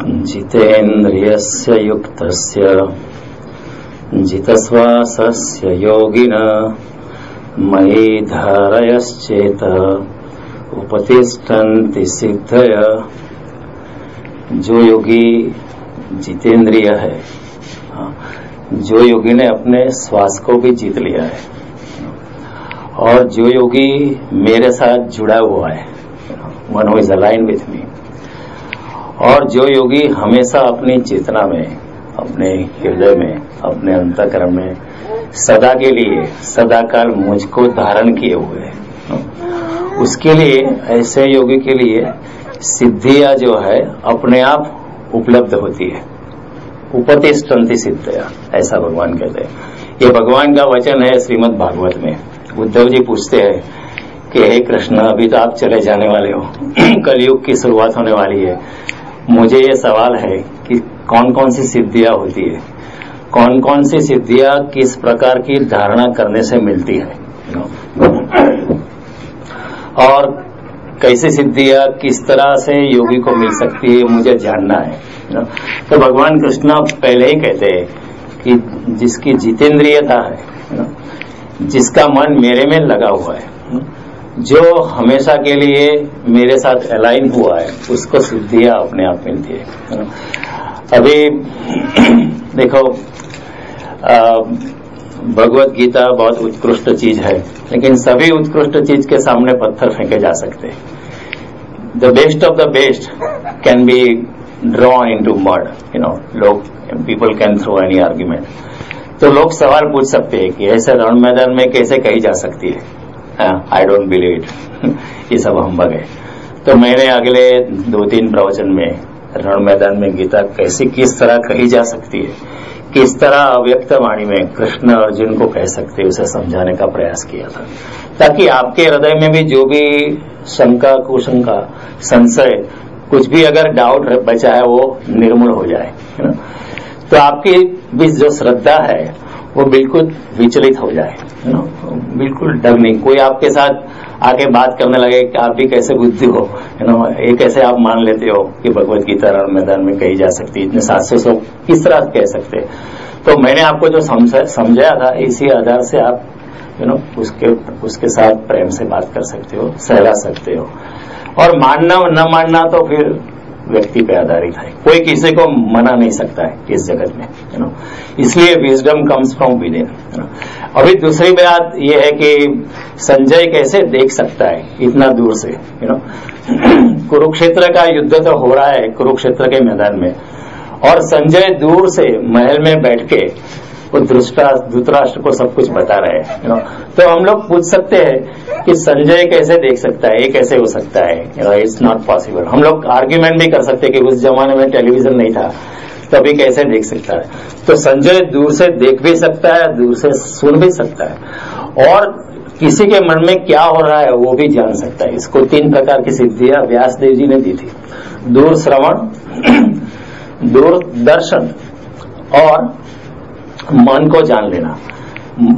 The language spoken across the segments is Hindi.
जितेन्द्रियस्य युक्तस्य जितश्वासस्य योगिनः मयि धारयश्चेत उपतिष्ठन्ति सिद्धयः। जो योगी जितेंद्रिय है, जो योगी ने अपने श्वास को भी जीत लिया है, और जो योगी मेरे साथ जुड़ा हुआ है, one who is align with me, और जो योगी हमेशा अपनी चेतना में, अपने हृदय में, अपने अंतःकरण में सदा के लिए सदाकाल मुझको धारण किए हुए है, उसके लिए, ऐसे योगी के लिए सिद्धियां जो है अपने आप उपलब्ध होती है। उपतिष्ठन्ति सिद्धया, ऐसा भगवान कहते हैं। ये भगवान का वचन है श्रीमद् भागवत में। उद्धव जी पूछते हैं कि हे कृष्ण, अभी तो आप चले जाने वाले हो, कलयुग की शुरुआत होने वाली है, मुझे ये सवाल है कि कौन कौन सी सिद्धियां होती है, कौन कौन सी सिद्धियां किस प्रकार की धारणा करने से मिलती है, और कैसी सिद्धियां किस तरह से योगी को मिल सकती है, मुझे जानना है। तो भगवान कृष्ण पहले ही कहते हैं कि जिसकी जितेंद्रियता है, जिसका मन मेरे में लगा हुआ है, जो हमेशा के लिए मेरे साथ अलाइन हुआ है, उसको सिद्धियां अपने आप मिलती है। अभी देखो, भगवत गीता बहुत उत्कृष्ट चीज है, लेकिन सभी उत्कृष्ट चीज के सामने पत्थर फेंके जा सकते हैं। The best of the best can be drawn into mud, लोग, people can throw any argument. तो लोग सवाल पूछ सकते हैं कि ऐसे रण मैदान में कैसे कही जा सकती है, आई डोंट बिलीव इट, ये सब हम्बग है। तो मैंने अगले 2-3 प्रवचन में रण मैदान में गीता कैसी किस तरह कही जा सकती है, किस तरह अव्यक्त वाणी में कृष्ण अर्जुन को कह सकते हैं, उसे समझाने का प्रयास किया था, ताकि आपके हृदय में भी जो भी शंका, कुशंका, संशय, कुछ भी अगर डाउट बचा है वो निर्मूल हो जाए, है ना। तो आपकी भी जो श्रद्धा है वो बिल्कुल विचलित हो जाए, है ना, बिल्कुल डर नहीं। कोई आपके साथ आके बात करने लगे कि आप भी कैसे बुद्धि हो, है ना, ये कैसे आप मान लेते हो कि भगवत गीता रण मैदान में कही जा सकती है, इतने 700 लोग किस तरह कह सकते हैं। तो मैंने आपको जो समझाया था, इसी आधार से आप उसके साथ प्रेम से बात कर सकते हो, सहला सकते हो। और मानना न मानना तो फिर व्यक्ति पे आधारित है, कोई किसी को मना नहीं सकता है इस जगत में, इसलिए wisdom comes from with in. अभी दूसरी बात यह है कि संजय कैसे देख सकता है इतना दूर से, कुरुक्षेत्र का युद्ध तो हो रहा है कुरुक्षेत्र के मैदान में, और संजय दूर से महल में बैठ के वो धृतराष्ट्र को सब कुछ बता रहे हैं। तो हम लोग पूछ सकते हैं कि संजय कैसे देख सकता है, ये कैसे हो सकता है, इट्स नॉट पॉसिबल। हम लोग आर्ग्यूमेंट भी कर सकते हैं कि उस जमाने में टेलीविजन नहीं था, तभी कैसे देख सकता है। तो संजय दूर से देख भी सकता है, दूर से सुन भी सकता है, और किसी के मन में क्या हो रहा है वो भी जान सकता है। इसको 3 प्रकार की सिद्धियां व्यास देव जी ने दी थी, दूर श्रवण, दूरदर्शन और मन को जान लेना।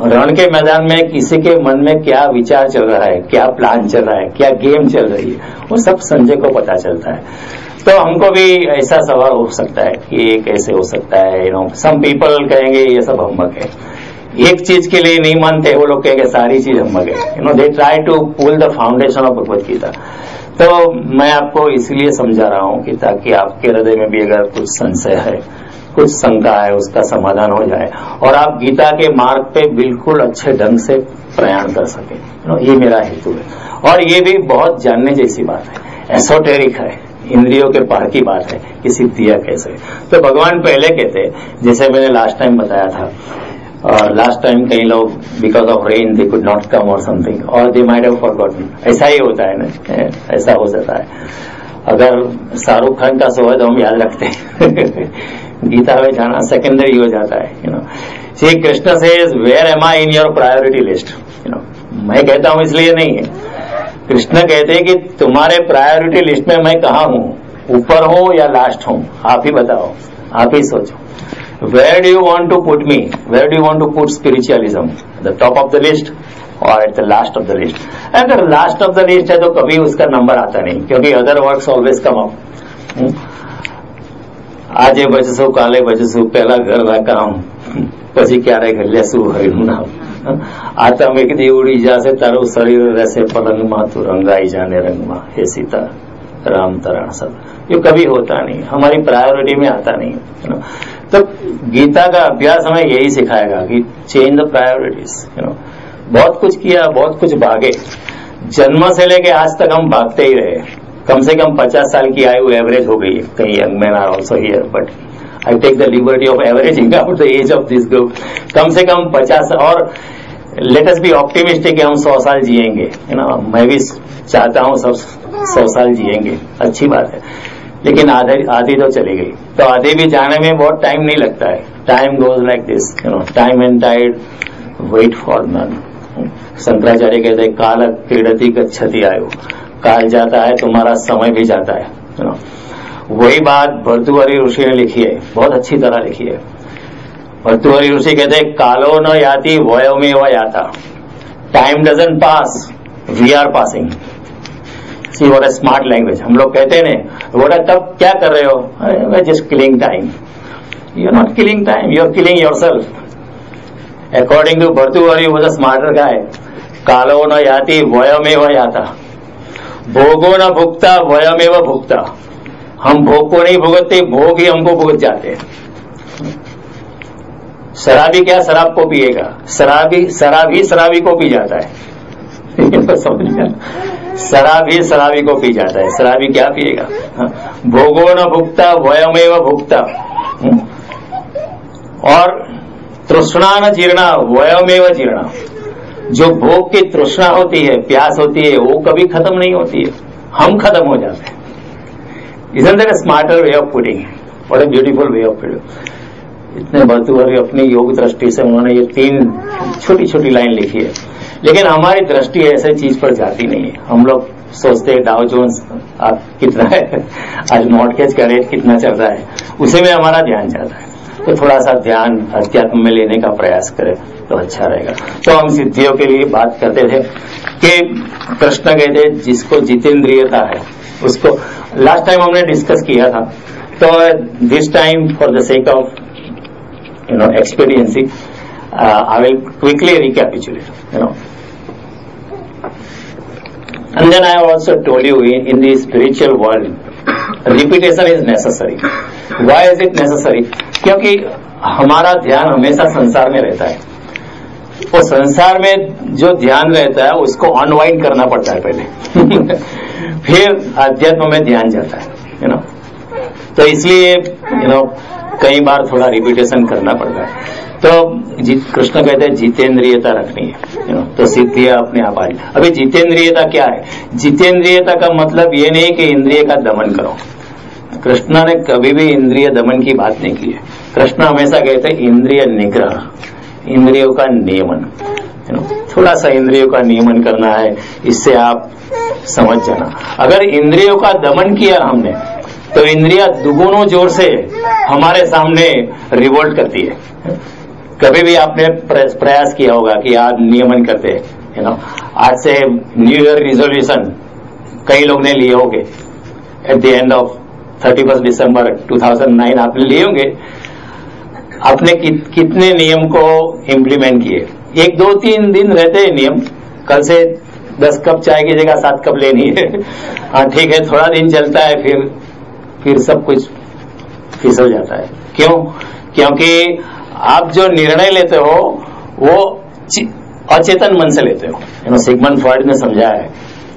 रण के मैदान में किसी के मन में क्या विचार चल रहा है, क्या प्लान चल रहा है, क्या गेम चल रही है, वो सब संजय को पता चलता है। तो हमको भी ऐसा सवाल हो सकता है कि ये कैसे हो सकता है, सम पीपल कहेंगे ये सब हम्बग है। एक चीज के लिए नहीं मानते, वो लोग कहेंगे सारी चीज हम्बग है, they try to pull the foundation of Bhagavad Gita. तो मैं आपको इसलिए समझा रहा हूं कि ताकि आपके हृदय में भी अगर कुछ संशय है, कुछ शंका है, उसका समाधान हो जाए, और आप गीता के मार्ग पे बिल्कुल अच्छे ढंग से प्रयाण कर सके। ये मेरा हेतु है, और ये भी बहुत जानने जैसी बात है, एसोटेरिक है, इंद्रियों के पार की बात है कि सिद्धियां कैसे। तो भगवान पहले कहते, जैसे मैंने लास्ट टाइम बताया था, लास्ट टाइम कई लोग because of rain they could not come और समथिंग, और दे माइट हैव फॉरगॉटन, ऐसा ही होता है ना, ऐसा हो जाता है। अगर शाहरुख खान का शो है तो हम याद रखते हैं गीता में जाना सेकेंडरी हो जाता है। Shri Krishna says where am I in your priority list. मैं कहता हूं इसलिए नहीं है, कृष्ण कहते हैं कि तुम्हारे प्रायोरिटी लिस्ट में मैं कहाँ हूं, ऊपर हूं या लास्ट हूं, आप ही बताओ, आप ही सोचो। Where do you want to put me, where do you want to put spiritualism, the top of the list और at the last of the list. अगर लास्ट ऑफ द लिस्ट है तो कभी उसका नंबर आता नहीं, क्योंकि other words always come up. આજે બચશું કાલે બચશું પહેલા ઘરના કામ પછી ક્યારે લેશું હરિનું નામ. આતમ એક દી ઉડી જશે તારું શરીર રહેશે પલંગમાં તું રંગાઈ जाने रंगમાં हे सीता राम तरण सब ये कभी होता नहीं, हमारी प्रायोरिटी में आता नहीं. तो गीता का अभ्यास हमें यही सिखाएगा कि चेंज द प्रायोरिटीज. बहुत कुछ किया, बहुत कुछ भागे, जन्म से लेके आज तक हम भागते ही रहे. कम से कम 50 साल की आयु एवरेज हो गई. कई young man are also here but I take the liberty of averaging out the age of this group. कम से कम 50 और लेट अस बी ऑप्टिमिस्टिक कि हम 100 साल जिएंगे. मैं भी चाहता हूं सब 100 साल जिएंगे, अच्छी बात है. लेकिन आधी तो चली गई, तो आधी भी जाने में बहुत टाइम नहीं लगता है. Time goes like this, time and tide wait for none. Shankaracharya कहते हैं काल क्रीडति गच्छति आयु, काल जाता है तुम्हारा समय भी जाता है. वही बात भर्तृहरि ऋषि ने लिखी है, बहुत अच्छी तरह लिखी है. भर्तृहरि ऋषि कहते हैं कालो न याति वयोमेव याता. Time doesn't pass, we are passing. See what a smart language. हम लोग कहते हैं व्हाट तब क्या कर रहे हो, वे just killing time. You are not killing time, you are killing yourself. According to Bhartrihari was a smarter guy. कालो न याति वयोमेव याता, भोगो न भुगता वयमेव भुगता. हम भोग को नहीं भुगतते, भोग ही हमको भुगत जाते हैं. शराबी क्या शराब को पिएगा, शराबी शराबी को पी जाता है. समझ गया, शराबी शराबी को पी जाता है, शराबी क्या पिएगा. भोगो न भुगता वयमेव भुगता. और तृष्णा न जीर्णा वयमेव जीर्णा. जो भोग की तृष्णा होती है, प्यास होती है, वो कभी खत्म नहीं होती है, हम खत्म हो जाते हैं. Isn't that a smarter way of putting it? What a beautiful way of putting it. इतने भर्तृहरि अपनी योग दृष्टि से उन्होंने ये 3 छोटी छोटी लाइन लिखी है. लेकिन हमारी दृष्टि ऐसे चीज पर जाती नहीं है. हम लोग सोचते हैं डाउ जोन्स कितना है, आज मॉर्टगेज का रेट कितना चल रहा है, उसी में हमारा ध्यान जाता है. तो थोड़ा सा ध्यान अध्यात्म में लेने का प्रयास करें तो अच्छा रहेगा. तो हम सिद्धियों के लिए बात करते थे कि कृष्ण कहते जिसको जितेंद्रियता है उसको, लास्ट टाइम हमने डिस्कस किया था. तो this time for the sake of experiencing I will quickly recapitulate. And then I also told you in the spiritual world, repetition is necessary. Why is it necessary? क्योंकि हमारा ध्यान हमेशा संसार में रहता है. वो संसार में जो ध्यान रहता है उसको अनवाइंड करना पड़ता है पहले. फिर अध्यात्म में ध्यान जाता है. तो इसलिए कई बार थोड़ा रिपीटेशन करना पड़ता है. तो कृष्ण कहते हैं जितेंद्रियता रखनी है. तो सिद्धियां अपने आप आ जाए. अभी जितेंद्रियता क्या है? जितेंद्रियता का मतलब ये नहीं कि इंद्रिय का दमन करो. कृष्ण ने कभी भी इंद्रिय दमन की बात नहीं की है. कृष्ण हमेशा कहते हैं इंद्रिय निग्रह, इंद्रियों का नियमन. थोड़ा सा इंद्रियों का नियमन करना है, इससे आप समझ जाना. अगर इंद्रियों का दमन किया हमने तो इंद्रियां दुगुनों जोर से हमारे सामने रिवोल्ट करती है. कभी भी आपने प्रयास किया होगा कि आप नियमन करते हैं. आज से न्यू ईयर रिजोल्यूशन कई लोग ने लिए होंगे. एट द एंड ऑफ 31 दिसंबर 2009 आपने लिए होंगे. आपने कितने नियम को इम्प्लीमेंट किए? 1, 2, 3 दिन रहते हैं नियम. कल से 10 कप चाय की जगह 7 कप लेनी है. हाँ ठीक है, थोड़ा दिन चलता है, फिर सब कुछ फिसल जाता है. क्यों? क्योंकि आप जो निर्णय लेते हो वो अचेतन मन से लेते हो. सिगमंड फ्रॉइड ने समझाया है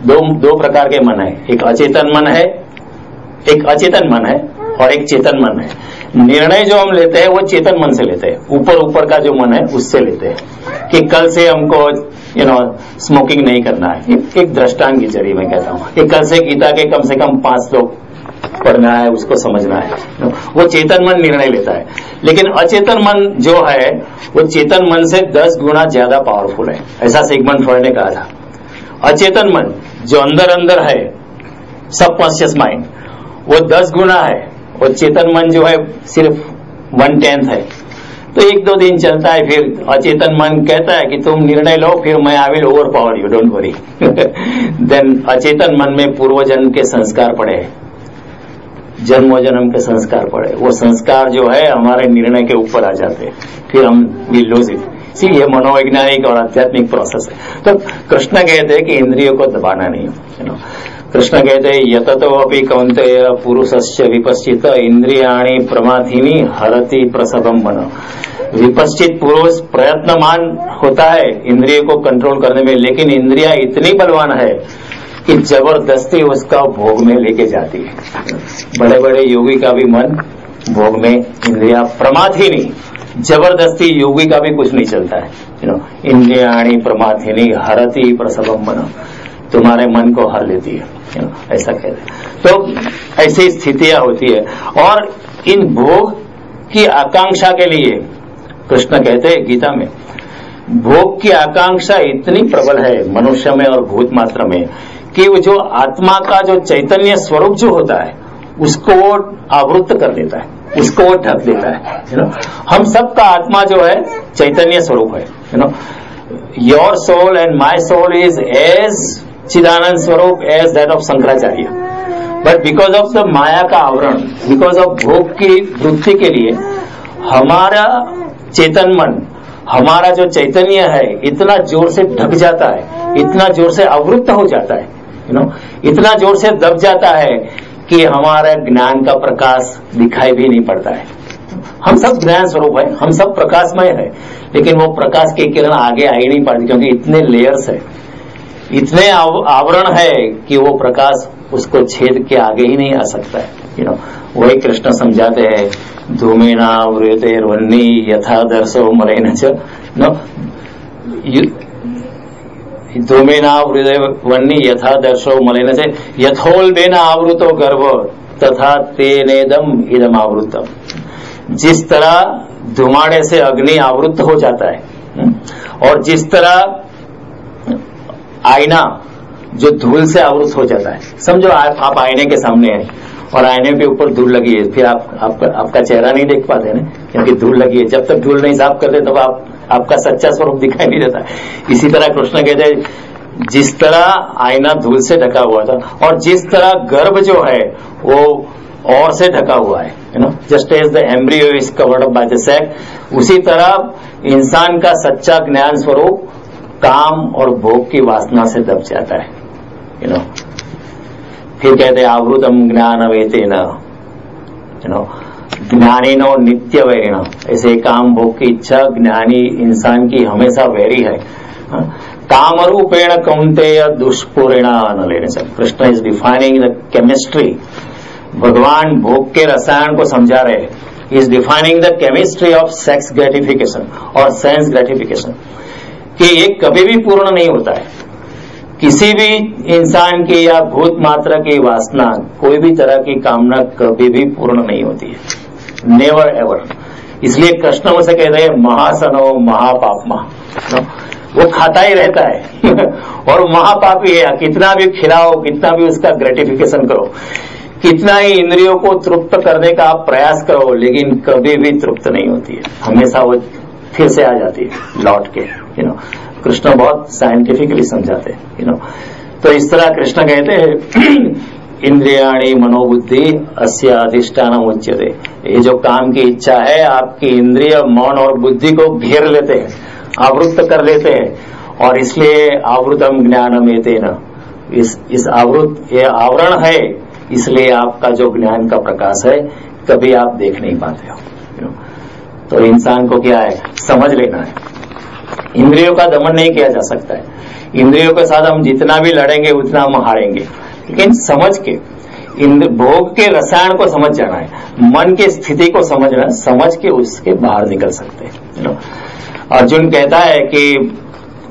दो प्रकार के मन है. एक अचेतन मन है और एक चेतन मन है. निर्णय जो हम लेते हैं वो चेतन मन से लेते हैं. ऊपर का जो मन है उससे लेते हैं कि कल से हमको स्मोकिंग नहीं करना है. एक दृष्टांत के जरिए मैं कहता हूँ कि कल से गीता के कम से कम 5 श्लोक पढ़ना है, उसको समझना है. वो चेतन मन निर्णय लेता है. लेकिन अचेतन मन जो है वो चेतन मन से 10 गुना ज्यादा पावरफुल है. ऐसा सिगमंड फ्रॉइड ने कहा था. अचेतन मन जो अंदर है, सबकॉन्शियस माइंड, वो 10 गुना है. और चेतन मन जो है सिर्फ 1/10 है. तो 1-2 दिन चलता है, फिर अचेतन मन कहता है कि तुम निर्णय लो, फिर मैं I will overpower you, don't worry. Then अचेतन मन में पूर्वजन्म के संस्कार पड़े हैं. जन्मों जन्म के संस्कार पड़े, वो संस्कार जो है हमारे निर्णय के ऊपर आ जाते हैं, फिर हम वी लूज इट। ये मनोवैज्ञानिक और आध्यात्मिक प्रोसेस है। तो कृष्ण कहते हैं कि इंद्रियों को दबाना नहीं, कृष्ण कहते हैं यततो अपि कौन्तेय पुरुषस्य विपश्चित इंद्रियाणि प्रमाथीनि हरति प्रसवम मन। विपश्चित पुरुष प्रयत्नमान होता है इंद्रियों को कंट्रोल करने में, लेकिन इंद्रियां इतनी बलवान है कि जबरदस्ती उसका भोग में लेके जाती है। बड़े बड़े योगी का भी मन भोग में, इंद्रिया प्रमाथीनि, जबरदस्ती योगी का भी कुछ नहीं चलता है। इंद्रियाणि प्रमाथीनि हरति प्रसवम मन, तुम्हारे मन को हर लेती है, ऐसा कहते हैं। तो ऐसी स्थितियां होती है, और इन भोग की आकांक्षा के लिए कृष्ण कहते हैं गीता में, भोग की आकांक्षा इतनी प्रबल है मनुष्य में और भूत मात्र में कि वो जो आत्मा का जो चैतन्य स्वरूप जो होता है उसको वो आवृत्त कर देता है, उसको वो ढक देता है। हम सबका आत्मा जो है चैतन्य स्वरूप है। Your soul and my soul is as चिदानंद स्वरूप as that of Shankaracharya, but because of the माया का आवरण, बिकॉज ऑफ भोग की वृत्ति के लिए हमारा चेतन मन, हमारा जो चैतन्य है इतना जोर से ढक जाता है, इतना जोर से आवृत्त हो जाता है, इतना जोर से दब जाता है कि हमारा ज्ञान का प्रकाश दिखाई भी नहीं पड़ता है। हम सब ज्ञान स्वरूप है, हम सब प्रकाशमय है, लेकिन वो प्रकाश की किरण आगे आ ही नहीं पाती, क्योंकि इतने लेयर्स है, इतने आवरण है कि वो प्रकाश उसको छेद के आगे ही नहीं आ सकता है। वही कृष्ण समझाते हैं, धूमेनावृतेर्वह्नि यथा दर्शो मलेन च, धूमेनावृतेर्वह्नि यथा दर्शो मलेन च यथोल्बेन आवृतो गर्भ तथा तेनेदम इदम आवृतम। जिस तरह धुमाड़े से अग्नि आवृत हो जाता है, और जिस तरह आईना जो धूल से आवृत हो जाता है, समझो आप आईने के सामने हैं और आईने के ऊपर धूल लगी है, फिर आपका चेहरा नहीं देख पाते ना, क्योंकि धूल लगी है। जब तक धूल नहीं साफ करते तब आपका सच्चा स्वरूप दिखाई नहीं देता। इसी तरह कृष्ण कहते हैं जिस तरह आईना धूल से ढका हुआ था, और जिस तरह गर्भ जो है वो और से ढका हुआ है, just as the embryo is covered up by the sac, उसी तरह इंसान का सच्चा ज्ञान स्वरूप काम और भोग की वासना से दब जाता है। फिर कहते हैं आवृतम ज्ञान वेतेन ज्ञानिनो नित्य वैरिण। ऐसे काम भोग की इच्छा ज्ञानी इंसान की हमेशा वैरी है। काम रूपेण कौन्तेय दुष्पूरेण अनलेन। Krishna is defining the chemistry. भगवान भोग के रसायन को समझा रहे, is defining the chemistry of sex gratification और सेंस ग्रेटिफिकेशन, कि ये कभी भी पूर्ण नहीं होता है। किसी भी इंसान की या भूत मात्रा की वासना, कोई भी तरह की कामना कभी भी पूर्ण नहीं होती है, नेवर एवर। इसलिए कृष्ण उसे कहते हैं महासनो महापापमा, वो खाता ही रहता है और महापापी है। कितना भी खिलाओ, कितना भी उसका ग्रेटिफिकेशन करो, कितना ही इंद्रियों को तृप्त करने का आप प्रयास करो, लेकिन कभी भी तृप्त नहीं होती है, हमेशा वो फिर से आ जाती है लौट के। कृष्ण बहुत साइंटिफिकली समझाते हैं। तो इस तरह कृष्ण कहते हैं इंद्रियाणि मनोबुद्धि अस्य अधिष्ठानम उच्यते। ये जो काम की इच्छा है, आपकी इंद्रिय मन और बुद्धि को घेर लेते हैं, आवृत कर लेते हैं, और इसलिए आवृतम ज्ञानम एतेन, इस आवृत ये आवरण है, इसलिए आपका जो ज्ञान का प्रकाश है कभी आप देख नहीं पाते हो। तो इंसान को क्या है, समझ लेना है। इंद्रियों का दमन नहीं किया जा सकता है, इंद्रियों के साथ हम जितना भी लड़ेंगे उतना हम हारेंगे, लेकिन समझ के भोग के रसायन को समझ जाना है, मन की स्थिति को समझना, समझ के उसके बाहर निकल सकते हैं। अर्जुन कहता है कि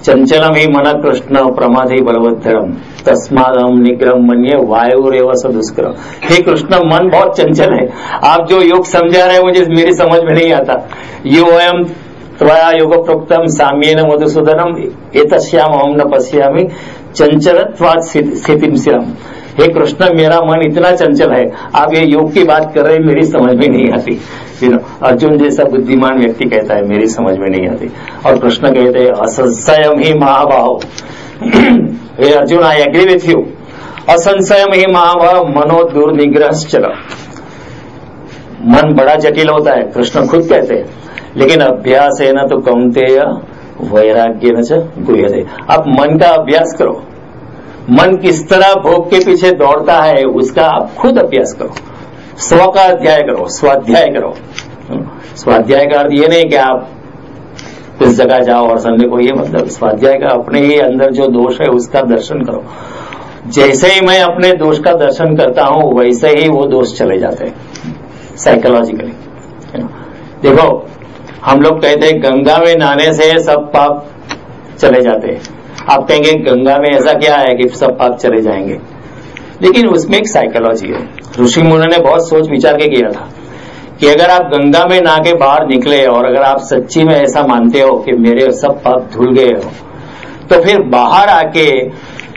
चंचलम ही मन कृष्ण प्रमादि बलवत्तरम तस्मादम निग्रह मन्ये वायुरेव स दुष्करम। हे कृष्ण, मन बहुत चंचल है, आप जो योग समझा रहे हैं मुझे मेरी समझ में नहीं आता। योयम त्वया योग प्रोक्तम साम्येन मधुसूदनम एतस्याम अहम न पश्यामि चंचलत्वात् स्थितिम स्थिरम। हे कृष्ण, मेरा मन इतना चंचल है, आप ये योग की बात कर रहे हैं, मेरी समझ में नहीं आती। अर्जुन जैसा बुद्धिमान व्यक्ति कहता है मेरी समझ में नहीं आती, और कृष्ण कहते हैं असंशयम ही महाभाव। हे Arjun, I agree with you, असंशयम ही महाभाव मनो दुर्निग्रहश्चर। मन बड़ा जटिल होता है, कृष्ण खुद कहते हैं, लेकिन अभ्यास है ना तो कौन्तेय वैराग्य न च गुह्यते। आप मन का अभ्यास करो, मन किस तरह भोग के पीछे दौड़ता है उसका आप खुद अभ्यास करो, स्व का अध्याय करो, स्वाध्याय करो। स्वाध्याय का अर्थ ये नहीं कि आप इस जगह जाओ और समझे को, ये मतलब स्वाध्याय का अपने ही अंदर जो दोष है उसका दर्शन करो। जैसे ही मैं अपने दोष का दर्शन करता हूं वैसे ही वो दोष चले जाते हैं साइकोलॉजिकली। देखो हम लोग कहते हैं गंगा में नहाने से सब पाप चले जाते हैं। आप कहेंगे गंगा में ऐसा क्या है कि सब पाप चले जाएंगे, लेकिन उसमें एक साइकोलॉजी है। ऋषि मुनि ने बहुत सोच विचार के किया था कि अगर आप गंगा में नहा के बाहर निकले और अगर आप सच्ची में ऐसा मानते हो कि मेरे सब पाप धुल गए हो, तो फिर बाहर आके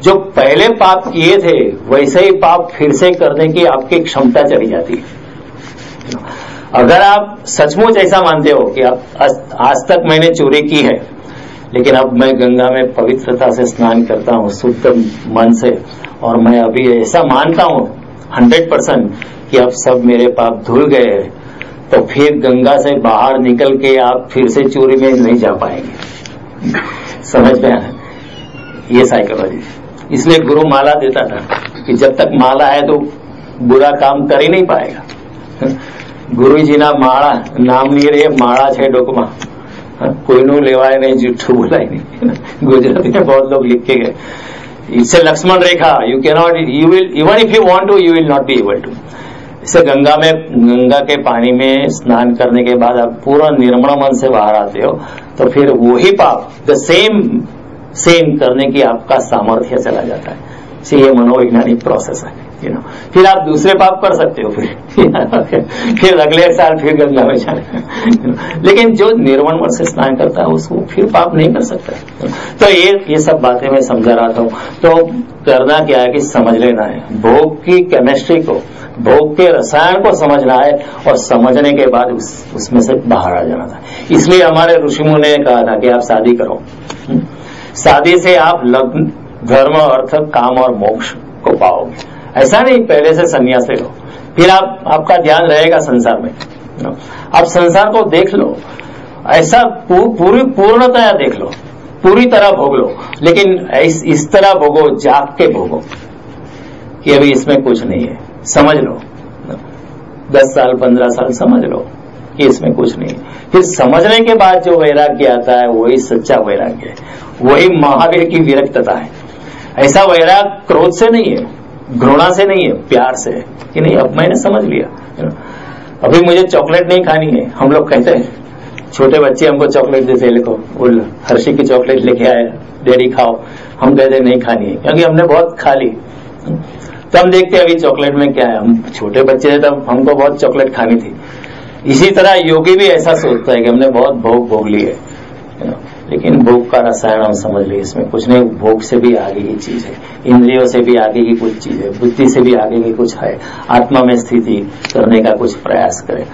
जो पहले पाप किए थे वैसे ही पाप फिर से करने की आपकी क्षमता चली जाती है। अगर आप सचमुच ऐसा मानते हो कि आप आज तक मैंने चोरी की है, लेकिन अब मैं गंगा में पवित्रता से स्नान करता हूं शुद्ध मन से, और मैं अभी ऐसा मानता हूं 100% कि अब सब मेरे पाप धुल गए, तो फिर गंगा से बाहर निकल के आप फिर से चोरी में नहीं जा पाएंगे। समझ में आया ये साइकोलॉजी। इसलिए गुरु माला देता था कि जब तक माला है तो बुरा काम कर ही नहीं पाएगा। गुरुजी ना माला नाम नहीं रहे, माला छे डोकमा, कोई नु लेवाए नहीं, जूठू बोलाय नहीं। गुजराती में बहुत लोग लिख के गए, इससे Lakshman rekha, you can not, you will even if you want to you will not be able to. इससे गंगा के पानी में स्नान करने के बाद आप पूरा निर्मल मन से बाहर आते हो, तो फिर वही पाप द सेम करने की आपका सामर्थ्य चला जाता है। ये मनोवैज्ञानिक प्रोसेस है। फिर आप दूसरे पाप कर सकते हो, फिर अगले साल फिर गंगा में जाना। लेकिन जो निर्मल मन से स्नान करता है उसको फिर पाप नहीं कर सकता। तो ये सब बातें मैं समझा रहा था। तो करना क्या है कि समझ लेना है, भोग की केमिस्ट्री को, भोग के रसायन को समझना है, और समझने के बाद उसमें से बाहर आ जाना था। इसलिए हमारे ऋषि मुनि ने कहा था कि आप शादी करो, शादी से आप लग्न, धर्म, अर्थ, काम और मोक्ष को पाओगे। ऐसा नहीं पहले से संन्यास ले लो, फिर आपका ध्यान रहेगा संसार में। आप संसार को देख लो, ऐसा पूरी पूर्णतया देख लो, पूरी तरह भोग लो, लेकिन इस तरह भोगो, जाग के भोगो कि अभी इसमें कुछ नहीं है। समझ लो 10 साल 15 साल समझ लो कि इसमें कुछ नहीं है। फिर समझने के बाद जो वैराग्य आता है वही सच्चा वैराग्य है, वही महावीर की विरक्तता है। ऐसा वैराग क्रोध से नहीं है, घृणा से नहीं है, प्यार से है कि नहीं अब मैंने समझ लिया, अभी मुझे चॉकलेट नहीं खानी है। हम लोग कहते हैं, छोटे बच्चे हमको चॉकलेट देते हैं, लिखो वो हर्षी की चॉकलेट लेके आए, डैडी खाओ, हम कहते नहीं खानी है क्योंकि हमने बहुत खा ली। तो हम देखते हैं अभी चॉकलेट में क्या है, हम छोटे बच्चे थे तब हमको बहुत चॉकलेट खानी थी। इसी तरह योगी भी ऐसा सोचता है कि हमने बहुत भोग ली है, लेकिन भोग का रसायन हम समझ लिए, इसमें कुछ नहीं, भोग से भी आगे की चीज है, इंद्रियों से भी आगे की कुछ चीज है, बुद्धि से भी आगे की कुछ है, आत्मा में स्थिति करने का कुछ प्रयास करें।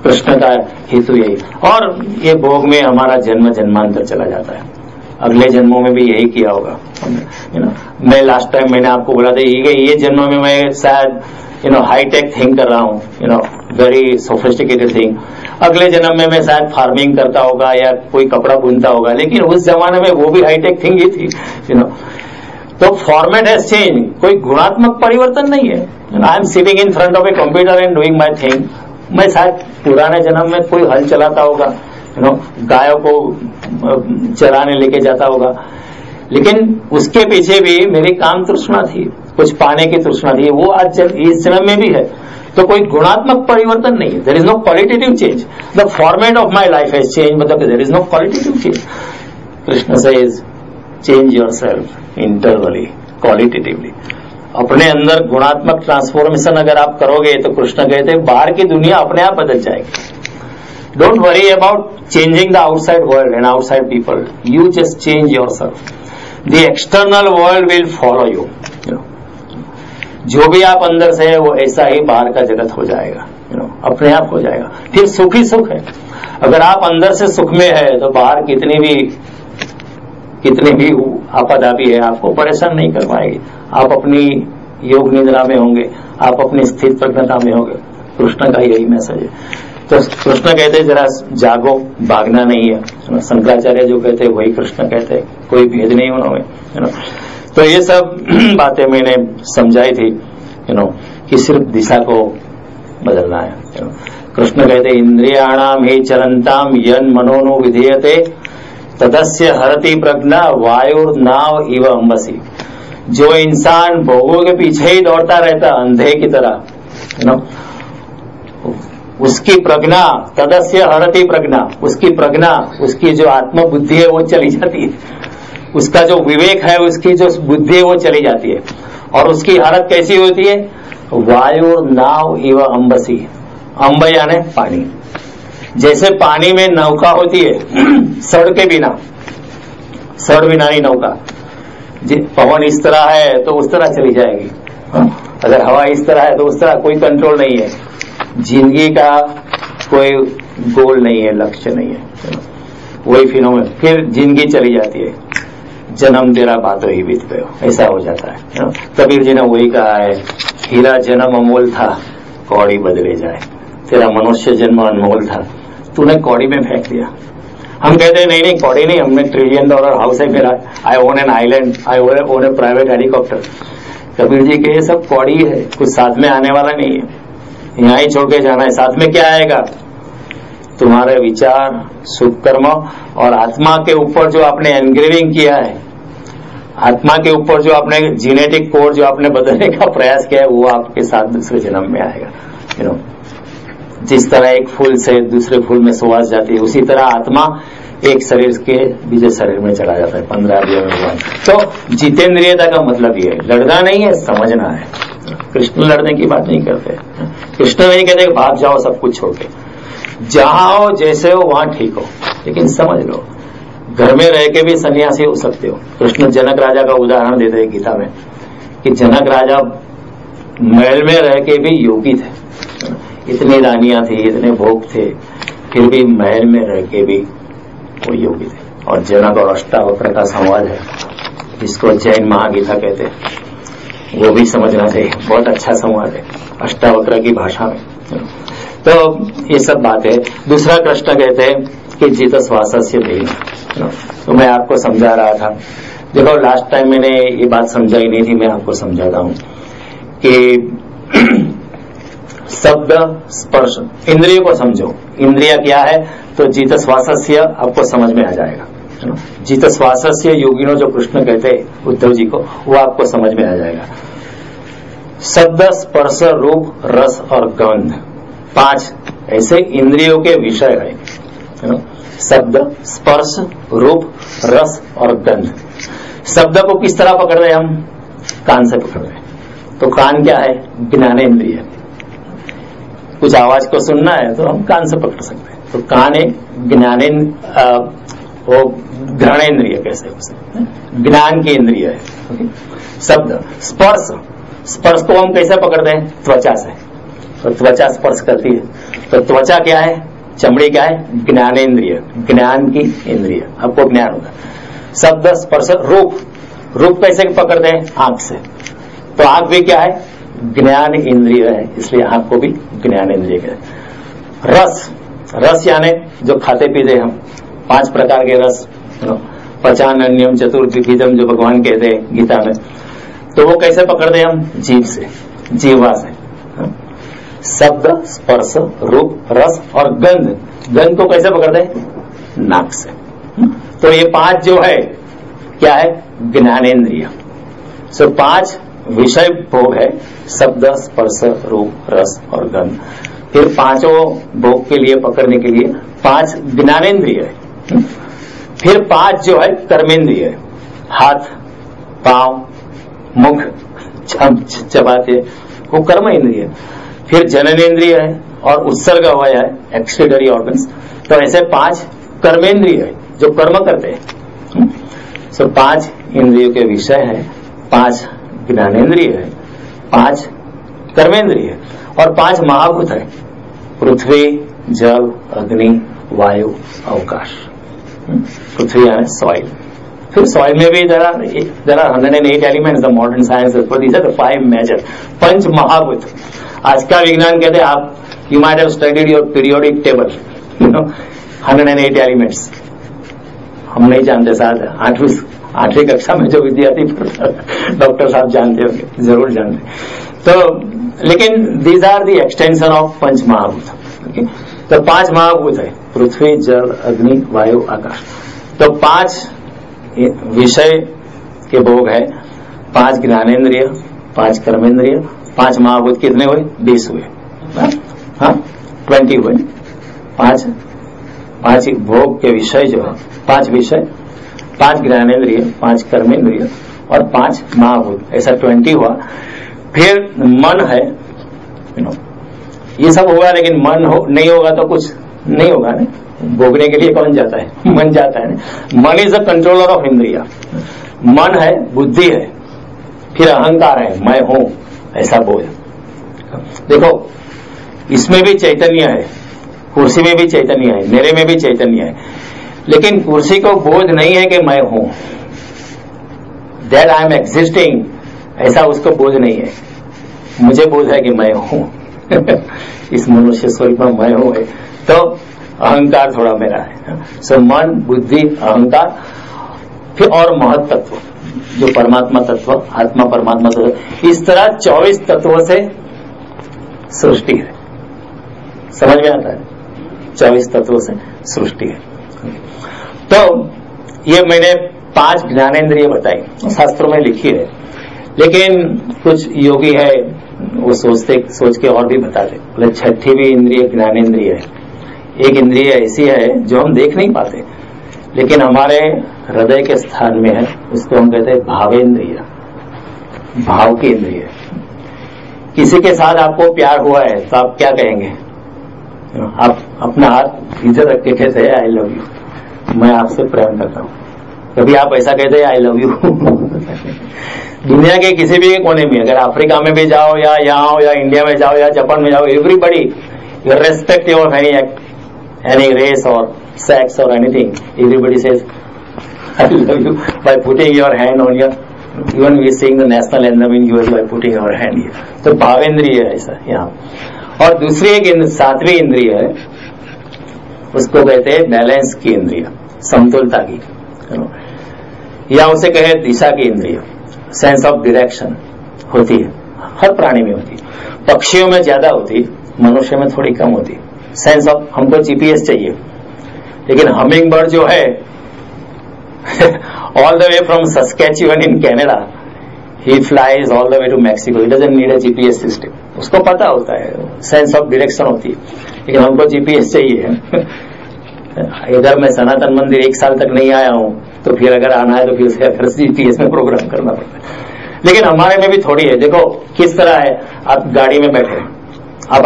कृष्ण का हेतु यही, और ये भोग में हमारा जन्म जन्मांतर चला जाता है, अगले जन्मों में भी यही किया होगा। मैं लास्ट टाइम मैंने आपको बोला था ये जन्म में मैं शायद हाईटेक थिंग कर रहा हूँ, वेरी सोफिस्टिकेटेड थिंग। अगले जन्म में मैं शायद फार्मिंग करता होगा या कोई कपड़ा बुनता होगा, लेकिन उस जमाने में वो भी हाईटेक थिंग ही थी। तो फॉर्मेट हैज चेंज, कोई गुणात्मक परिवर्तन नहीं है। I am sitting in front of a computer and doing my thing. मैं शायद पुराने जन्म में कोई हल चलाता होगा, गायों को चराने लेके जाता होगा, लेकिन उसके पीछे भी मेरी काम तृष्णा थी, कुछ पाने की तृष्णा थी, वो आज इस जन्म में भी है। तो कोई गुणात्मक परिवर्तन नहीं है, there is no qualitative change. The format of my life has change, मतलब there is no qualitative change. Krishna says change yourself internally, qualitatively. अपने अंदर गुणात्मक ट्रांसफॉर्मेशन अगर आप करोगे तो कृष्ण कहते हैं बाहर की दुनिया अपने आप बदल जाएगी। Don't worry about changing the outside world and outside people, you just change yourself, the external world will follow you. जो भी आप अंदर से है वो ऐसा ही बाहर का जगत हो जाएगा, अपने आप हो जाएगा। फिर सुख ही सुख है। अगर आप अंदर से सुख में है तो बाहर कितनी भी आपदा भी है आपको परेशान नहीं कर पाएगी। आप अपनी योग निद्रा में होंगे, आप अपनी स्थित प्रज्ञता में होंगे, कृष्ण का यही मैसेज है। तो कृष्ण कहते जरा जागो, भागना नहीं है। शंकराचार्य जो कहते वही कृष्ण कहते, कोई भेद नहीं उन्होंने। तो ये सब बातें मैंने समझाई थी कि सिर्फ दिशा को बदलना है। कृष्ण कहते इंद्रियाणाम ही चरंताम यन मनोनु विधेयते तदस्य हरति प्रज्ञा वायुर्नाव इव अंबसी। जो इंसान भोगों के पीछे ही दौड़ता रहता अंधे की तरह, उसकी प्रज्ञा, तदस्य हरति प्रज्ञा, उसकी प्रज्ञा, उसकी जो आत्मबुद्धि है वो चली जाती है, उसका जो विवेक है, उसकी जो बुद्धि है वो चली जाती है। और उसकी हालत कैसी होती है? वायुर्नाव इव अंबसी। अंब यानी पानी। जैसे पानी में नौका होती है सड़ के बिना, सड़ बिना ही नौका, पवन इस तरह है तो उस तरह चली जाएगी, अगर हवा इस तरह है तो उस तरह, कोई कंट्रोल नहीं है। जिंदगी का कोई गोल नहीं है, लक्ष्य नहीं है, वही फिनोमेन। फिर जिंदगी चली जाती है, जन्म तेरा बातों ही बीत गयो, ऐसा हो जाता है। कबीर जी ने वही कहा है, हीरा जन्म अमोल था कौड़ी बदले जाए। तेरा मनुष्य जन्म अनमोल था, तूने कौड़ी में फेंक दिया। हम कहते हैं नहीं कौड़ी नहीं, हमने $1 ट्रिलियन हाउस है मेरा, I own an island, I own a private helicopter. Kabir ji के ये सब कौड़ी है, कुछ साथ में आने वाला नहीं है, यहां ही छोड़ के जाना है। साथ में क्या आएगा? तुम्हारे विचार, सुख कर्म और आत्मा के ऊपर जो आपने एनग्रेविंग किया है, आत्मा के ऊपर जो आपने जीनेटिक कोड जो आपने बदलने का प्रयास किया है, वो आपके साथ दूसरे जन्म में आएगा। जिस तरह एक फूल से दूसरे फूल में सुवास जाती है, उसी तरह आत्मा एक शरीर के दूसरे शरीर में चला जाता है 15 अध्याय में। तो जितेंद्रियता का मतलब ये है, लड़ना नहीं है, समझना है। कृष्ण लड़ने की बात नहीं करते, कृष्ण नहीं कहते भाग जाओ सब कुछ छोड़ के, जहां हो जैसे हो वहां ठीक हो, लेकिन समझ लो घर में रह के भी सन्यासी हो सकते हो। कृष्ण जनक राजा का उदाहरण देते हैं गीता में कि जनक राजा महल में रह के भी योगी थे, इतनी रानियां थी, इतने भोग थे, फिर भी महल में रह के भी वो योगी थे। और जनक और अष्टावक्र का संवाद है, जिसको जैन महागीता कहते हैं, वो भी समझना चाहिए, बहुत अच्छा संवाद है अष्टावक्र की भाषा में। तो ये सब बात है। दूसरा कृष्ण कहते हैं कि जित श्वासस्य देह। तो मैं आपको समझा रहा था, देखो लास्ट टाइम मैंने ये बात समझाई नहीं थी, मैं आपको समझाता हूं कि शब्द स्पर्श, इंद्रिय को समझो। इंद्रिय क्या है? तो जित श्वासस्य आपको समझ में आ जाएगा। जित श्वासस्य योगिनो जो कृष्ण कहते हैं उद्धव जी को, वो आपको समझ में आ जाएगा। शब्द, स्पर्श, रूप, रस और गंध, 5 ऐसे इंद्रियों के विषय है। शब्द, स्पर्श, रूप, रस और गंध। शब्द को किस तरह पकड़ रहे हैं हम? कान से पकड़ रहे हैं। तो कान क्या है? ज्ञानेंद्रिय। कुछ आवाज को सुनना है तो हम कान से पकड़ सकते हैं। तो कान एक वो घ्राणेन्द्रिय, कैसे ज्ञान की इंद्रिय है। शब्द, स्पर्श, स्पर्श को हम कैसे पकड़ते हैं? त्वचा से। तो त्वचा स्पर्श करती है, तो त्वचा क्या है? चमड़ी क्या है? ज्ञानेन्द्रिय, ज्ञान की इंद्रिय, आपको ज्ञान होगा। शब्द, स्पर्श, रूप, रूप कैसे पकड़ते हैं? आंख से। तो आंख भी क्या है? ज्ञान इंद्रिय है, इसलिए आंख को भी ज्ञान इंद्रिय कहते हैं। रस, रस यानी जो खाते पीते हम, 5 प्रकार के रस, पचानन्यम चतुर्विधम जो भगवान कहते हैं गीता में, तो वो कैसे पकड़ते हैं हम? जीभ से, जीवा से। शब्द, स्पर्श, रूप, रस और गंध, गंध को कैसे पकड़ते हैं? नाक से। तो ये 5 जो है क्या है? ज्ञानेन्द्रिय। सो 5 विषय भोग है, शब्द, स्पर्श, रूप, रस और गंध। फिर 5 भोग के लिए पकड़ने के लिए 5 ज्ञानेन्द्रिय है। फिर 5 जो है कर्मेंद्रिय है, हाथ, पांव, मुख चबाते, वो कर्म इंद्रिय। फिर जननेन्द्रिय है और उत्सर्ग अवय है, एक्सक्रीटरी ऑर्गन्स। तो ऐसे 5 कर्मेंद्रिय है जो कर्म करते हैं। सो 5 इंद्रियों के विषय है, 5 ज्ञानेन्द्रिय है, 5 कर्मेंद्रिय है और 5 महाभूत है, पृथ्वी, जल, अग्नि, वायु, अवकाश। पृथ्वी यानी सॉइल। फिर सॉइल में भी there are 108 elements, the modern science, but these are the 5 major, 5 महाभूत। आज का विज्ञान कहते हैं आप you might have studied your periodic table, 108 elements. हम नहीं जानते, शायद आठवीं कक्षा में जो विद्यार्थी डॉक्टर साहब जानते होंगे, जरूर जानते। तो लेकिन these are the extension of पंच महाभूत। तो 5 महाभूत है, पृथ्वी, जल, अग्नि, वायु, आकाश। तो 5 विषय के भोग है, 5 ज्ञानेन्द्रिय, 5 कर्मेंद्रिय, 5 महाभूत कितने हुए? 20 हुए। हाँ 20 हुए। 5 भोग के विषय जो है, 5 विषय, 5 ज्ञानेन्द्रिय, 5 कर्मेंद्रिय और 5 महाभूत, ऐसा 20 हुआ। फिर मन है, ये सब होगा, लेकिन मन नहीं होगा तो कुछ नहीं होगा ना। भोगने के लिए कौन जाता है? मन जाता है ना। मन इज द कंट्रोलर ऑफ इंद्रिया। मन है, बुद्धि है, फिर अहंकार है, मैं हूं ऐसा बोध। देखो इसमें भी चैतन्य है, कुर्सी में भी चैतन्य है, मेरे में भी चैतन्य है, लेकिन कुर्सी को बोध नहीं है कि मैं हूं, दैट आई एम एग्जिस्टिंग, ऐसा उसको बोध नहीं है। मुझे बोध है कि मैं हूं इस मनुष्य स्वरूप में मैं हूं है। तो अहंकार थोड़ा मेरा है। सो मन, बुद्धि, अहंकार, फिर और महत तत्व जो परमात्मा तत्व, आत्मा परमात्मा तत्व, इस तरह 24 तत्वों से सृष्टि है। समझ में आता है? 24 तत्वों से सृष्टि है। तो ये मैंने 5 ज्ञानेन्द्रिय बताई, शास्त्रों में लिखी है, लेकिन कुछ योगी है वो सोच के और भी बताते, बोले 6ठी भी इंद्रिय ज्ञानेन्द्रिय है। एक इंद्रिय ऐसी है जो हम देख नहीं पाते, लेकिन हमारे हृदय के स्थान में है, उसको हम कहते हैं भावेंद्रिय, भाव की इंद्रिय। किसी के साथ आपको प्यार हुआ है तो आप क्या कहेंगे? आप अपना हाथ इधर रख के कहते हैं आई लव यू, मैं आपसे प्रेम करता हूं। कभी आप ऐसा कहते हैं आई लव यू दुनिया के किसी भी कोने में, अगर अफ्रीका में भी जाओ या यहाँ हो या इंडिया में जाओ या जापान में जाओ, everybody irrespective of any race or sex or anything, everybody says I love you by putting your hand on your, even we sing the national anthem in US by putting our hand here. तो भावेंद्रिय है ऐसा यहाँ। और दूसरी एक 7वीं इंद्रिय है, उसको कहते हैं बैलेंस की इंद्रिय, समतुलता की, या उसे कहे दिशा की इंद्रिय। सेंस ऑफ डायरेक्शन होती है, हर प्राणी में होती है, पक्षियों में ज्यादा होती, मनुष्य में थोड़ी कम होती। सेंस ऑफ, हमको जीपीएस चाहिए, लेकिन हमिंग बर्ड जो है all the way from Saskatchewan in Canada, he flies all the way to Mexico, he doesn't need a GPS system. उसको पता होता है, सेंस ऑफ डायरेक्शन होती है, लेकिन हमको जीपीएस चाहिए इधर मैं सनातन मंदिर 1 साल तक नहीं आया हूं, तो फिर अगर आना है तो फिर उसे जीपीएस में प्रोग्राम करना पड़ता है। लेकिन हमारे में भी थोड़ी है। देखो किस तरह है, आप गाड़ी में बैठे, अब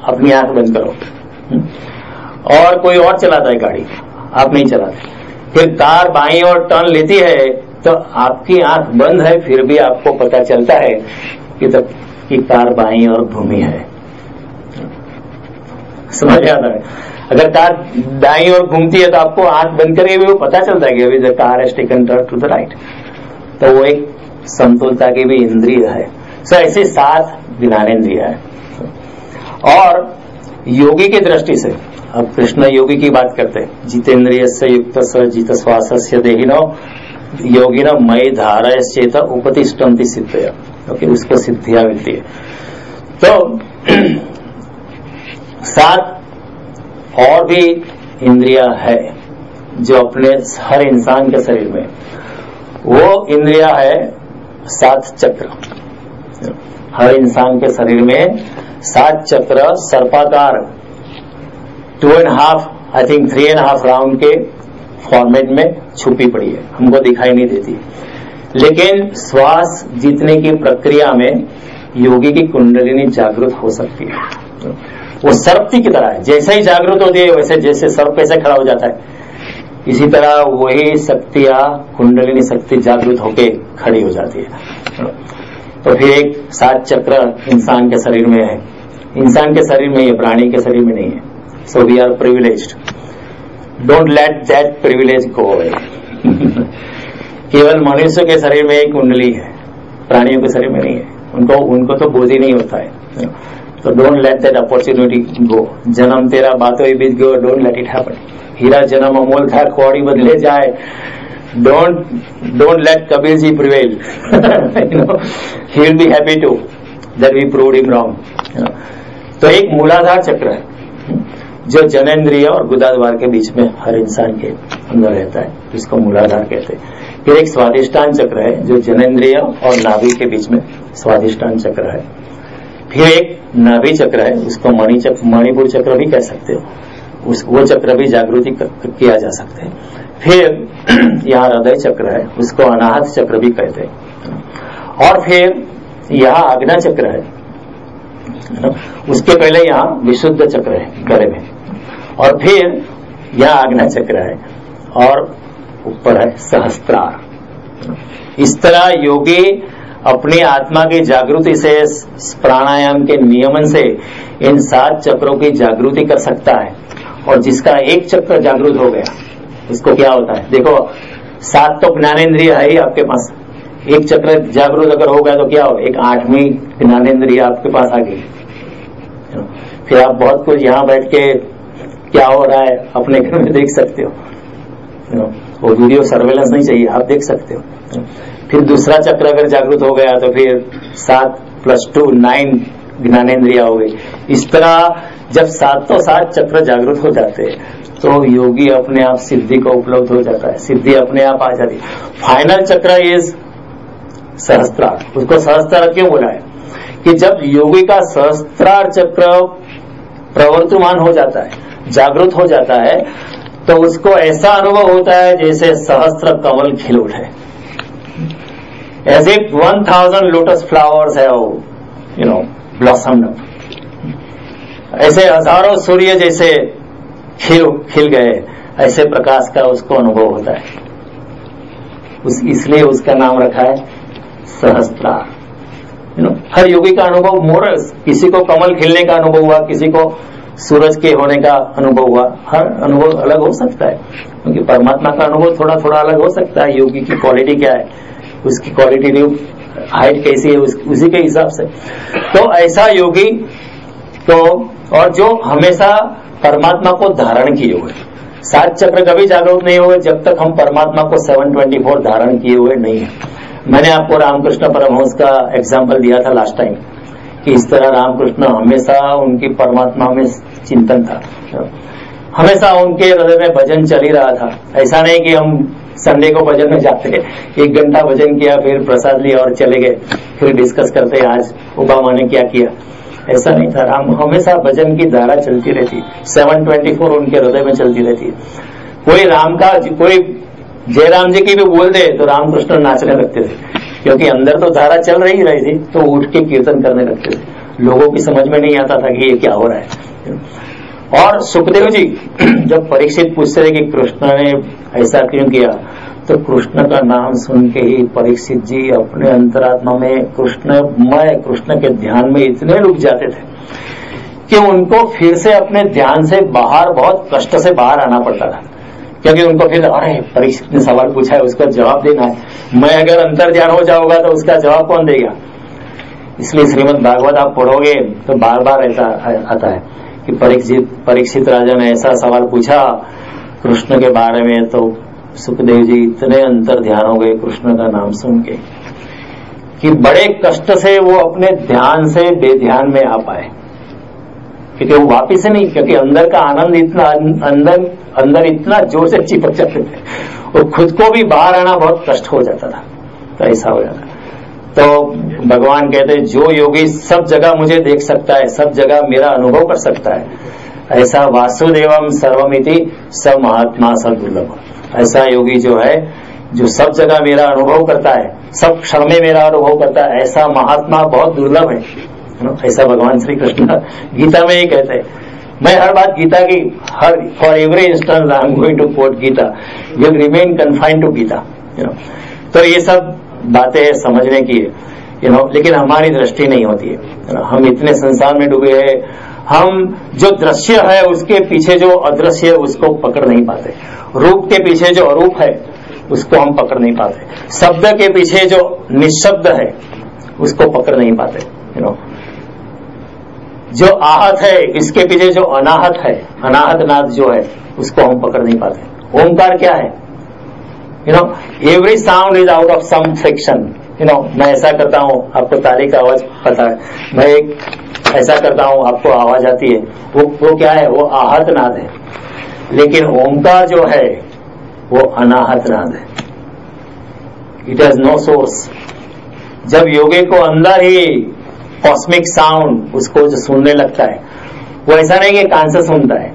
अपनी आंख बंद करो और कोई और चलाता है गाड़ी, आप नहीं चलाते, फिर कार बाईं ओर टर्न लेती है तो आपकी आंख बंद है, फिर भी आपको पता चलता है कि कार बाईं ओर घूमी है। समझ आता है? अगर कार दाईं ओर घूमती है तो आपको आंख बंद करके भी वो पता चलता है कि अभी the car has taken turn to the right. तो वो एक समतुलता की भी इंद्रिय है। सो ऐसे 7 ज्ञानेन्द्रिय है। और योगी की दृष्टि से, अब कृष्ण योगी की बात करते हैं, जितेंद्रिय से युक्त स जित श्वास देहिनो योगिनो मयि धारय चेत उपतिष्ठन्ति सिद्धया, ओके, उसको सिद्धियां मिलती है। तो 7 और भी इंद्रिया है जो अपने हर इंसान के शरीर में, वो इंद्रिया है 7 चक्र। हर इंसान के शरीर में 7 चक्र सर्पाकार 2.5 आई थिंक 3.5 राउंड के फॉर्मेट में छुपी पड़ी है, हमको दिखाई नहीं देती। लेकिन श्वास जीतने की प्रक्रिया में योगी की कुंडलिनी जागृत हो सकती है। वो सर्प की तरह है, जैसे ही जागृत होती है वैसे, जैसे सर्प कैसे खड़ा हो जाता है, इसी तरह वही शक्तियां, कुंडलिनी शक्ति जागृत होके खड़ी हो जाती है। तो फिर एक 7 चक्र इंसान के शरीर में है, इंसान के शरीर में, ये प्राणी के शरीर में नहीं है। So we are privileged, don't let that privilege go away. केवल मनुष्य के शरीर में एक कुंडली है, प्राणियों के शरीर में नहीं है, उनको तो बोध ही नहीं होता है। तो don't let that opportunity go. जन्म तेरा बातों ही बीत गयो, डोंट लेट इट हैपन। हीरा जन्म अमोल था, कौड़ी बदले जाए, don't let Kabir ji prevail. He will be happy too that we proved him wrong. तो एक मूलाधार चक्र है जो जनेंद्रिय और गुदाद्वार के बीच में हर इंसान के अंदर रहता है, जिसको मूलाधार कहते हैं। फिर एक स्वादिष्टान चक्र है जो जनेंद्रिय और नाभि के बीच में स्वादिष्टान चक्र है। फिर एक नाभि चक्र है, उसको मणिपुर चक्र भी कह सकते हो, वो चक्र भी जागृति किया जा सकते हैं। फिर यहाँ हृदय चक्र है, उसको अनाहत चक्र भी कहते हैं। और फिर यहाँ आज्ञा चक्र है, उसके पहले यहाँ विशुद्ध चक्र है गले में, और फिर यहाँ आज्ञा चक्र है, और ऊपर है सहस्त्रार। इस तरह योगी अपनी आत्मा की जागृति से, प्राणायाम के नियमन से इन 7 चक्रों की जागृति कर सकता है। और जिसका एक चक्र जागृत हो गया उसको क्या होता है, देखो 7 तो ज्ञानेन्द्रिय है ही आपके पास, एक चक्र जागृत अगर हो गया तो क्या हो, एक 8वीं ज्ञानेन्द्रिय आपके पास आ गई। फिर आप बहुत कुछ यहाँ बैठ के क्या हो रहा है अपने घर में देख सकते हो, वो वीडियो सर्वेलेंस नहीं चाहिए, आप देख सकते हो। फिर दूसरा चक्र अगर जागृत हो गया तो फिर 7 + 2 9 ज्ञानेन्द्रिय हो गई। इस तरह जब 7 चक्र जागृत हो जाते हैं तो योगी अपने आप सिद्धि को उपलब्ध हो जाता है, सिद्धि अपने आप आ जाती है। फाइनल चक्र इज सहस्त्रार। उसको सहस्त्रार क्यों बोला है कि जब योगी का सहस्त्रार चक्र प्रवर्तमान हो जाता है, जागृत हो जाता है, तो उसको ऐसा अनुभव होता है जैसे सहस्त्र कमल खिल उठे, एज इफ 1000 लोटस फ्लावर्स है ब्लॉसम्ड अप, ऐसे हजारों सूर्य जैसे खिल गए, ऐसे प्रकाश का उसको अनुभव होता है। इसलिए उसका नाम रखा है सहस्त्रार। हर योगी का अनुभव मोरस, किसी को कमल खिलने का अनुभव हुआ, किसी को सूरज के होने का अनुभव हुआ, हर अनुभव अलग हो सकता है, क्योंकि परमात्मा का अनुभव थोड़ा थोड़ा अलग हो सकता है। योगी की क्वालिटी क्या है, उसकी क्वालिटेटिव हाइट कैसी है, उसी के हिसाब से। तो ऐसा योगी तो, और जो हमेशा परमात्मा को धारण किए हुए, 7 चक्र कभी जागरूक नहीं हुए जब तक हम परमात्मा को 724 धारण किए हुए नहीं है। मैंने आपको रामकृष्ण परमहंस का एग्जाम्पल दिया था लास्ट टाइम कि इस तरह रामकृष्ण हमेशा उनकी परमात्मा में चिंतन था, हमेशा उनके हृदय में भजन चल ही रहा था। ऐसा नहीं कि हम संडे को भजन में जाते 1 घंटा भजन किया, फिर प्रसाद लिया और चले गए, फिर डिस्कस करते आज ओबामा ने क्या किया, ऐसा नहीं था। राम हमेशा भजन की धारा चलती रहती, 724 उनके हृदय में चलती रहती। कोई जयराम जी की भी बोल दे तो रामकृष्ण नाचने लगते थे, क्योंकि अंदर तो धारा चल रही थी, तो उठ के कीर्तन करने लगते थे। लोगों की समझ में नहीं आता था कि ये क्या हो रहा है। और सुखदेव जी जब परीक्षित पूछते थे कि कृष्ण ने ऐसा क्यों किया, तो कृष्ण का नाम सुन के ही परीक्षित जी अपने अंतरात्मा में कृष्ण के ध्यान में इतने डूब जाते थे कि उनको फिर से अपने ध्यान से बाहर, बहुत कष्ट से बाहर आना पड़ता था, क्योंकि उनको फिर अरे परीक्षित ने सवाल पूछा है, उसका जवाब देना है, मैं अगर अंतर ध्यान हो जाऊंगा तो उसका जवाब कौन देगा। इसलिए श्रीमद् भागवत आप पढ़ोगे तो बार बार ऐसा आता है कि परीक्षित राजा ने ऐसा सवाल पूछा कृष्ण के बारे में, तो सुखदेव जी इतने अंतर ध्यान हो गए कृष्ण का नाम सुन के कि बड़े कष्ट से वो अपने ध्यान से बेध्यान में आ पाए, क्योंकि वो वापिस से नहीं, क्योंकि अंदर का आनंद इतना अंदर इतना जोर से चिपक जाते थे, और खुद को भी बाहर आना बहुत कष्ट हो जाता था। तो ऐसा हो जाता। तो भगवान कहते हैं जो योगी सब जगह मुझे देख सकता है, सब जगह मेरा अनुभव कर सकता है, ऐसा वासुदेवम सर्वमिति स महात्मा स दुर्लभ। ऐसा योगी जो है, जो सब जगह मेरा अनुभव करता है, सब क्षण में मेरा अनुभव करता है, ऐसा महात्मा बहुत दुर्लभ है। ऐसा भगवान श्री कृष्ण गीता में ही कहते हैं। मैं हर बात गीता की, हर for every instance I am going to quote Gita, will remain confined to Gita. तो ये सब बातें समझने की है, लेकिन हमारी दृष्टि नहीं होती है। हम इतने संसार में डूबे हैं, हम जो दृश्य है उसके पीछे जो अदृश्य है उसको पकड़ नहीं पाते, रूप के पीछे जो अरूप है उसको हम पकड़ नहीं पाते, शब्द के पीछे जो निशब्द है उसको पकड़ नहीं पाते। जो आहत है, इसके पीछे जो अनाहत है, अनाहत नाद जो है, उसको हम पकड़ नहीं पाते। ओंकार क्या है? Every sound is out of some friction. मैं ऐसा करता हूं, आपको ताली का आवाज पता है, मैं एक ऐसा करता हूं, आपको आवाज आती है, वो क्या है? वो आहत नाद है। लेकिन ओंकार जो है वो अनाहत नाद है। It has no source. जब योगी को अंदर ही कॉस्मिक साउंड उसको जो सुनने लगता है, वो ऐसा नहीं कि कान से सुनता है,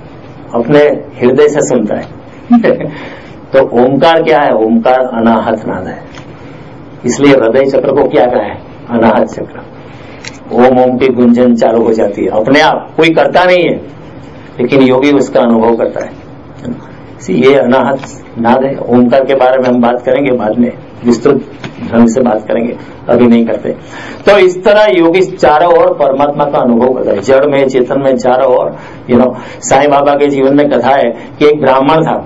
अपने हृदय से सुनता है। तो ओंकार क्या है? ओंकार अनाहत नाद है। इसलिए हृदय चक्र को क्या कहा है? अनाहत चक्र। ओम ओम की गुंजन चालू हो जाती है अपने आप, कोई करता नहीं है, लेकिन योगी उसका अनुभव करता है। ये अनाहत नाद है। ओंकार के बारे में हम बात करेंगे बाद में, विस्तृत ढंग से बात करेंगे, अभी नहीं करते। तो इस तरह योगी चारों ओर परमात्मा का अनुभव करता है, जड़ में, चेतन में, चारों ओर। साईं बाबा के जीवन में कथा है कि एक ब्राह्मण था,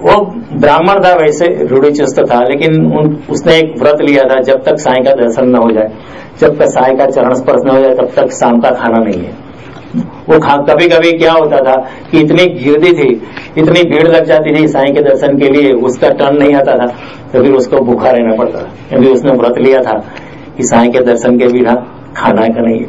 वो ब्राह्मण था, वैसे रूढ़िचुस्त था, लेकिन उसने एक व्रत लिया था, जब तक साईं का दर्शन न हो जाए, जब तक साईं का चरण स्पर्श न हो जाए, तब तक शाम का खाना नहीं है। वो कभी कभी क्या होता था कि इतनी गिरदी थी, इतनी भीड़ लग जाती थी साईं के दर्शन के लिए, उसका टर्न नहीं आता था, तो फिर उसको भूखा रहना पड़ता था, क्योंकि उसने व्रत लिया था कि साईं के दर्शन के बिना खाना का नहीं है।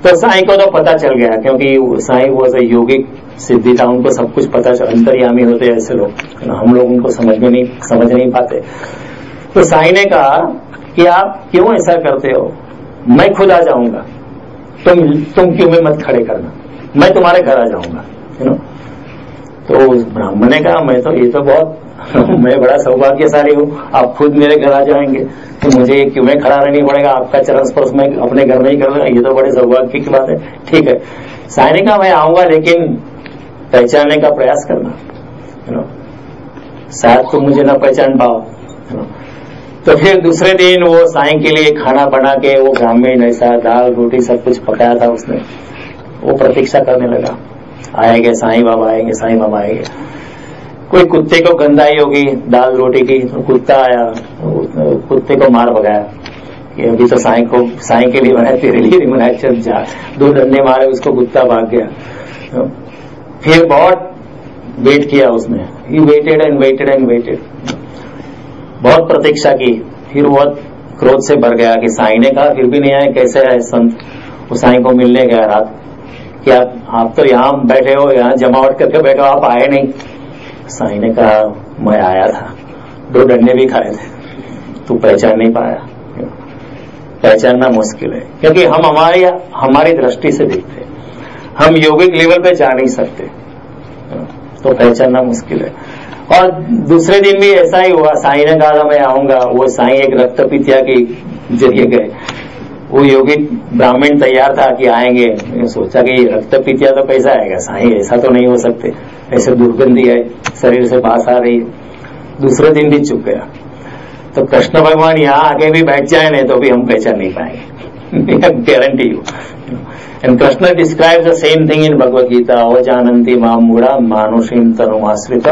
तो साईं को तो पता चल गया, क्योंकि साईं वो योगिक सिद्धि था, उनको सब कुछ पता चल, अंतर्यामी होते ऐसे लोग, हम लोग उनको समझ नहीं पाते। तो साईं ने कहा कि आप क्यों ऐसा करते हो, मैं खुद आ जाऊंगा, तुम क्यों में मत खड़े करना, मैं तुम्हारे घर आ जाऊंगा। तो उस ब्राह्मण ने कहा, मैं तो ये तो बहुत मैं बड़ा सौभाग्यशाली हूँ, आप खुद मेरे घर आ जाएंगे, तो मुझे क्यों में खड़ा रहना पड़ेगा, आपका चरण स्पर्श मैं अपने घर में ही कर लूंगा, ये तो बड़े सौभाग्य की बात है। ठीक है, साईं ने कहा मैं आऊंगा, लेकिन पहचानने का प्रयास करना, शायद तुम मुझे न पहचान पाओ। तो फिर दूसरे दिन वो साईं के लिए खाना बना के, वो ग्रामीण ऐसा दाल रोटी सब कुछ पकाया था उसने, वो प्रतीक्षा करने लगा, आएंगे साईं बाबा आएंगे, साईं बाबा आएंगे। कोई कुत्ते को गंधाई होगी दाल रोटी की, तो कुत्ता आया, कुत्ते को मार भगाया कि अभी तो साईं के लिए बनाया, तेरे लिए नहीं बनाया, चल जा। 2 डंडे मारे, उसको कुत्ता भाग गया। फिर बहुत वेट किया उसने, he waited and waited and waited, बहुत प्रतीक्षा की। फिर वो क्रोध से भर गया कि साईं ने कहा फिर भी नहीं आए, कैसे है संत। वो साईं को मिलने गया रात, क्या आप तो यहाँ बैठे हो, यहाँ जमावट करके बैठे हो, आप आए नहीं। साईं ने कहा मैं आया था, 2 डंडे भी खाए थे, तू पहचान नहीं पाया। पहचानना मुश्किल है, क्योंकि हम हमारी दृष्टि से देखते हैं, हम योगिक लेवल पे जा नहीं सकते, तो पहचानना मुश्किल है। और दूसरे दिन भी ऐसा ही हुआ, साईं ने कहा मैं आऊंगा, वो साईं एक रक्त पितिया के जरिए गए। वो योगी ब्राह्मण तैयार था कि आएंगे, सोचा कि रक्त पितिया तो कैसा आएगा, साईं ऐसा तो नहीं हो सकते, ऐसे दुर्गंधी है, शरीर से बास आ रही है। दूसरे दिन भी चुप गया। तो कृष्ण भगवान यहाँ आगे भी बैठ जाए नहीं तो भी हम पहचान नहीं पाएंगे, guarantee you. And Krishna describes the same thing in Bhagavad Gita, अवजानन्ति मां मूढ़ा मानुषीं तनुमाश्रित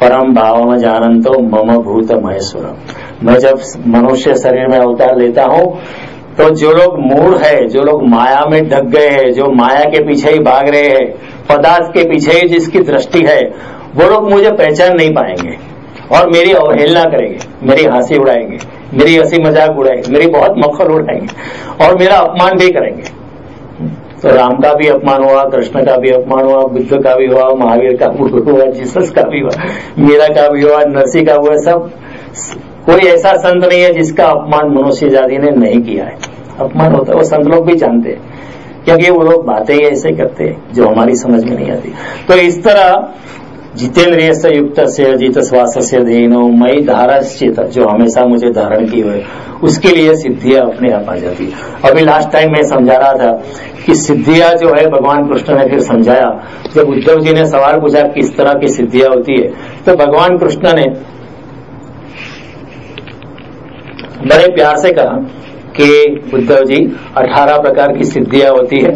परम भावम जानन्तो मम भूत महेश्वरम। मैं जब मनुष्य शरीर में अवतार लेता हूँ, तो जो लोग मूढ़ है, जो लोग माया में ढक गए हैं, जो माया के पीछे ही भाग रहे हैं, पदार्थ के पीछे ही जिसकी दृष्टि है, वो लोग मुझे पहचान नहीं पाएंगे और मेरी अवहेलना करेंगे, मेरी हंसी उड़ाएंगे, मेरी हंसी मजाक उड़ाएंगे, मेरी बहुत मक्खर उड़ाएंगे और मेरा अपमान भी करेंगे। तो राम का भी अपमान हुआ, कृष्ण का भी अपमान हुआ, बुद्ध का भी हुआ, महावीर का भी हुआ, जीसस का भी हुआ, मीरा का भी हुआ, नरसिंह का हुआ। सब कोई ऐसा संत नहीं है जिसका अपमान मनुष्य जाति ने नहीं किया है। अपमान होता है, वो संत लोग भी जानते हैं, क्योंकि वो लोग बातें ही ऐसे करते हैं जो हमारी समझ में नहीं आती। तो इस तरह जितेंद्रिय से युक्त से अजित श्वास से धेनो मई धारा चेत, जो हमेशा मुझे धारण की हुए, उसके लिए सिद्धियां अपने आप आ जाती है। अभी लास्ट टाइम मैं समझा रहा था कि सिद्धियां जो है भगवान कृष्ण ने फिर समझाया। जब उद्धव जी ने सवाल पूछा किस तरह की सिद्धियां होती है, तो भगवान कृष्ण ने बड़े प्यार से कहा कि उद्धव जी 18 प्रकार की सिद्धियां होती है,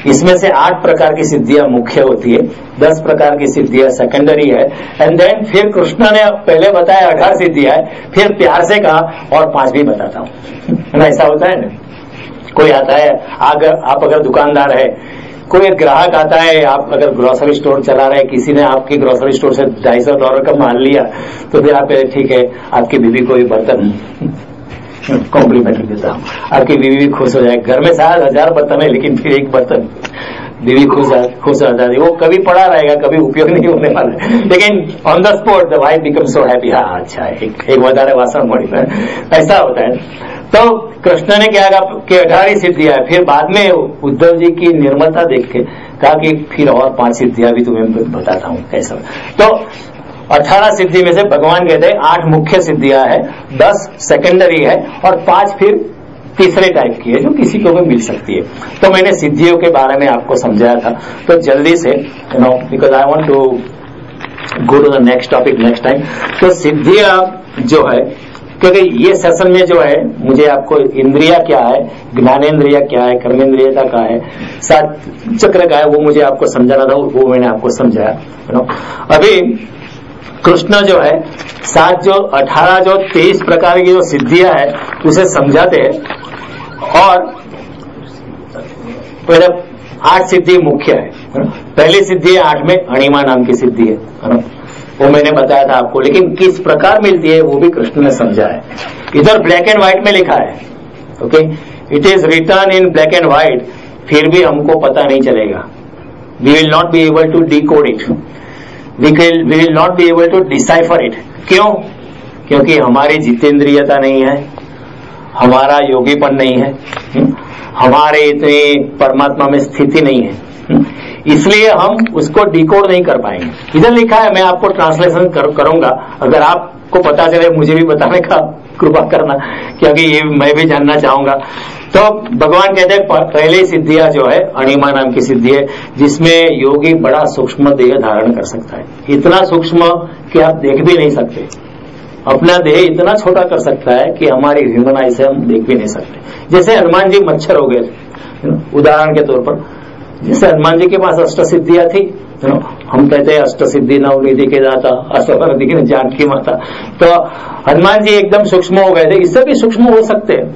इसमें से 8 प्रकार की सिद्धियां मुख्य होती है, 10 प्रकार की सिद्धियां सेकेंडरी है। एंड देन फिर कृष्ण ने पहले बताया 18 सिद्धियां है, फिर प्यार से कहा और 5 भी बताता हूं, ऐसा होता है ना। कोई आता है, आप अगर दुकानदार है, कोई ग्राहक आता है, आप अगर ग्रोसरी स्टोर चला रहे हैं, किसी ने आपकी ग्रोसरी स्टोर से $250 का माल लिया, तो फिर आप ठीक है आपकी बीवी को भी बर्तन कॉम्प्लीमेंट्री देता हूँ, आपकी बीवी भी खुश हो जाए। घर में शायद 1000 बर्तन है, लेकिन फिर एक बर्तन बीवी खुश हो जाती है। वो कभी पड़ा रहेगा, कभी उपयोग नहीं होने वाला है, लेकिन on the spot the wife become so happy, हाँ अच्छा एक વધારે વાસણ મળી, ऐसा होता है। तो कृष्ण ने क्या कहा कि 18 सिद्धियां है। फिर बाद में उद्धव जी की निर्मलता देख के कहा कि फिर और 5 सिद्धियां भी तुम्हें बताता हूं कैसा। तो 18 सिद्धि में से भगवान कहते हैं 8 मुख्य सिद्धियां है, 10 सेकेंडरी है और 5 फिर तीसरे टाइप की है जो किसी को भी मिल सकती है। तो मैंने सिद्धियों के बारे में आपको समझाया था। तो जल्दी से because I want to go to the next topic next time. तो सिद्धियां जो है, क्योंकि ये सेशन में जो है मुझे आपको इंद्रिया क्या है, ज्ञानेन्द्रिया क्या है, कर्मेंद्रियता क्या है, 7 चक्र का है, वो मुझे आपको समझाना था, वो मैंने आपको समझाया। अभी कृष्ण जो है 18 जो 23 प्रकार की जो सिद्धियां है उसे समझाते हैं। और पहले 8 सिद्धि मुख्य है। पहली सिद्धि है 8 में अणिमा नाम की सिद्धि है, वो मैंने बताया था आपको, लेकिन किस प्रकार मिलती है वो भी कृष्ण ने समझा है। इधर ब्लैक एंड व्हाइट में लिखा है, okay, it is return in black and white, फिर भी हमको पता नहीं चलेगा। We will not be able to decode it, we will not be able to decipher it. क्यों? क्योंकि हमारी जितेंद्रियता नहीं है, हमारा योगीपन नहीं है, हमारे इतने परमात्मा में स्थिति नहीं है, इसलिए हम उसको डिकोड नहीं कर पाएंगे। इधर लिखा है, मैं आपको ट्रांसलेशन करूंगा, अगर आपको पता चले मुझे भी बताने का कृपा करना, क्योंकि ये मैं भी जानना चाहूंगा। तो भगवान कहते हैं पहली सिद्धियां जो है अणिमा नाम की सिद्धि है, जिसमें योगी बड़ा सूक्ष्म देह धारण कर सकता है, इतना सूक्ष्म कि आप देख भी नहीं सकते। अपना देह इतना छोटा कर सकता है कि हमारी ह्यूमन आई से हम देख भी नहीं सकते। जैसे हनुमान जी मच्छर हो गए, उदाहरण के तौर पर, जैसे हनुमान जी के पास 8 सिद्धियां थी, हम कहते हैं 8 सिद्धि नवनिधि के दाता, असवर जानकी माता। तो हनुमान जी एकदम सूक्ष्म हो गए थे, इससे भी सूक्ष्म हो सकते हैं,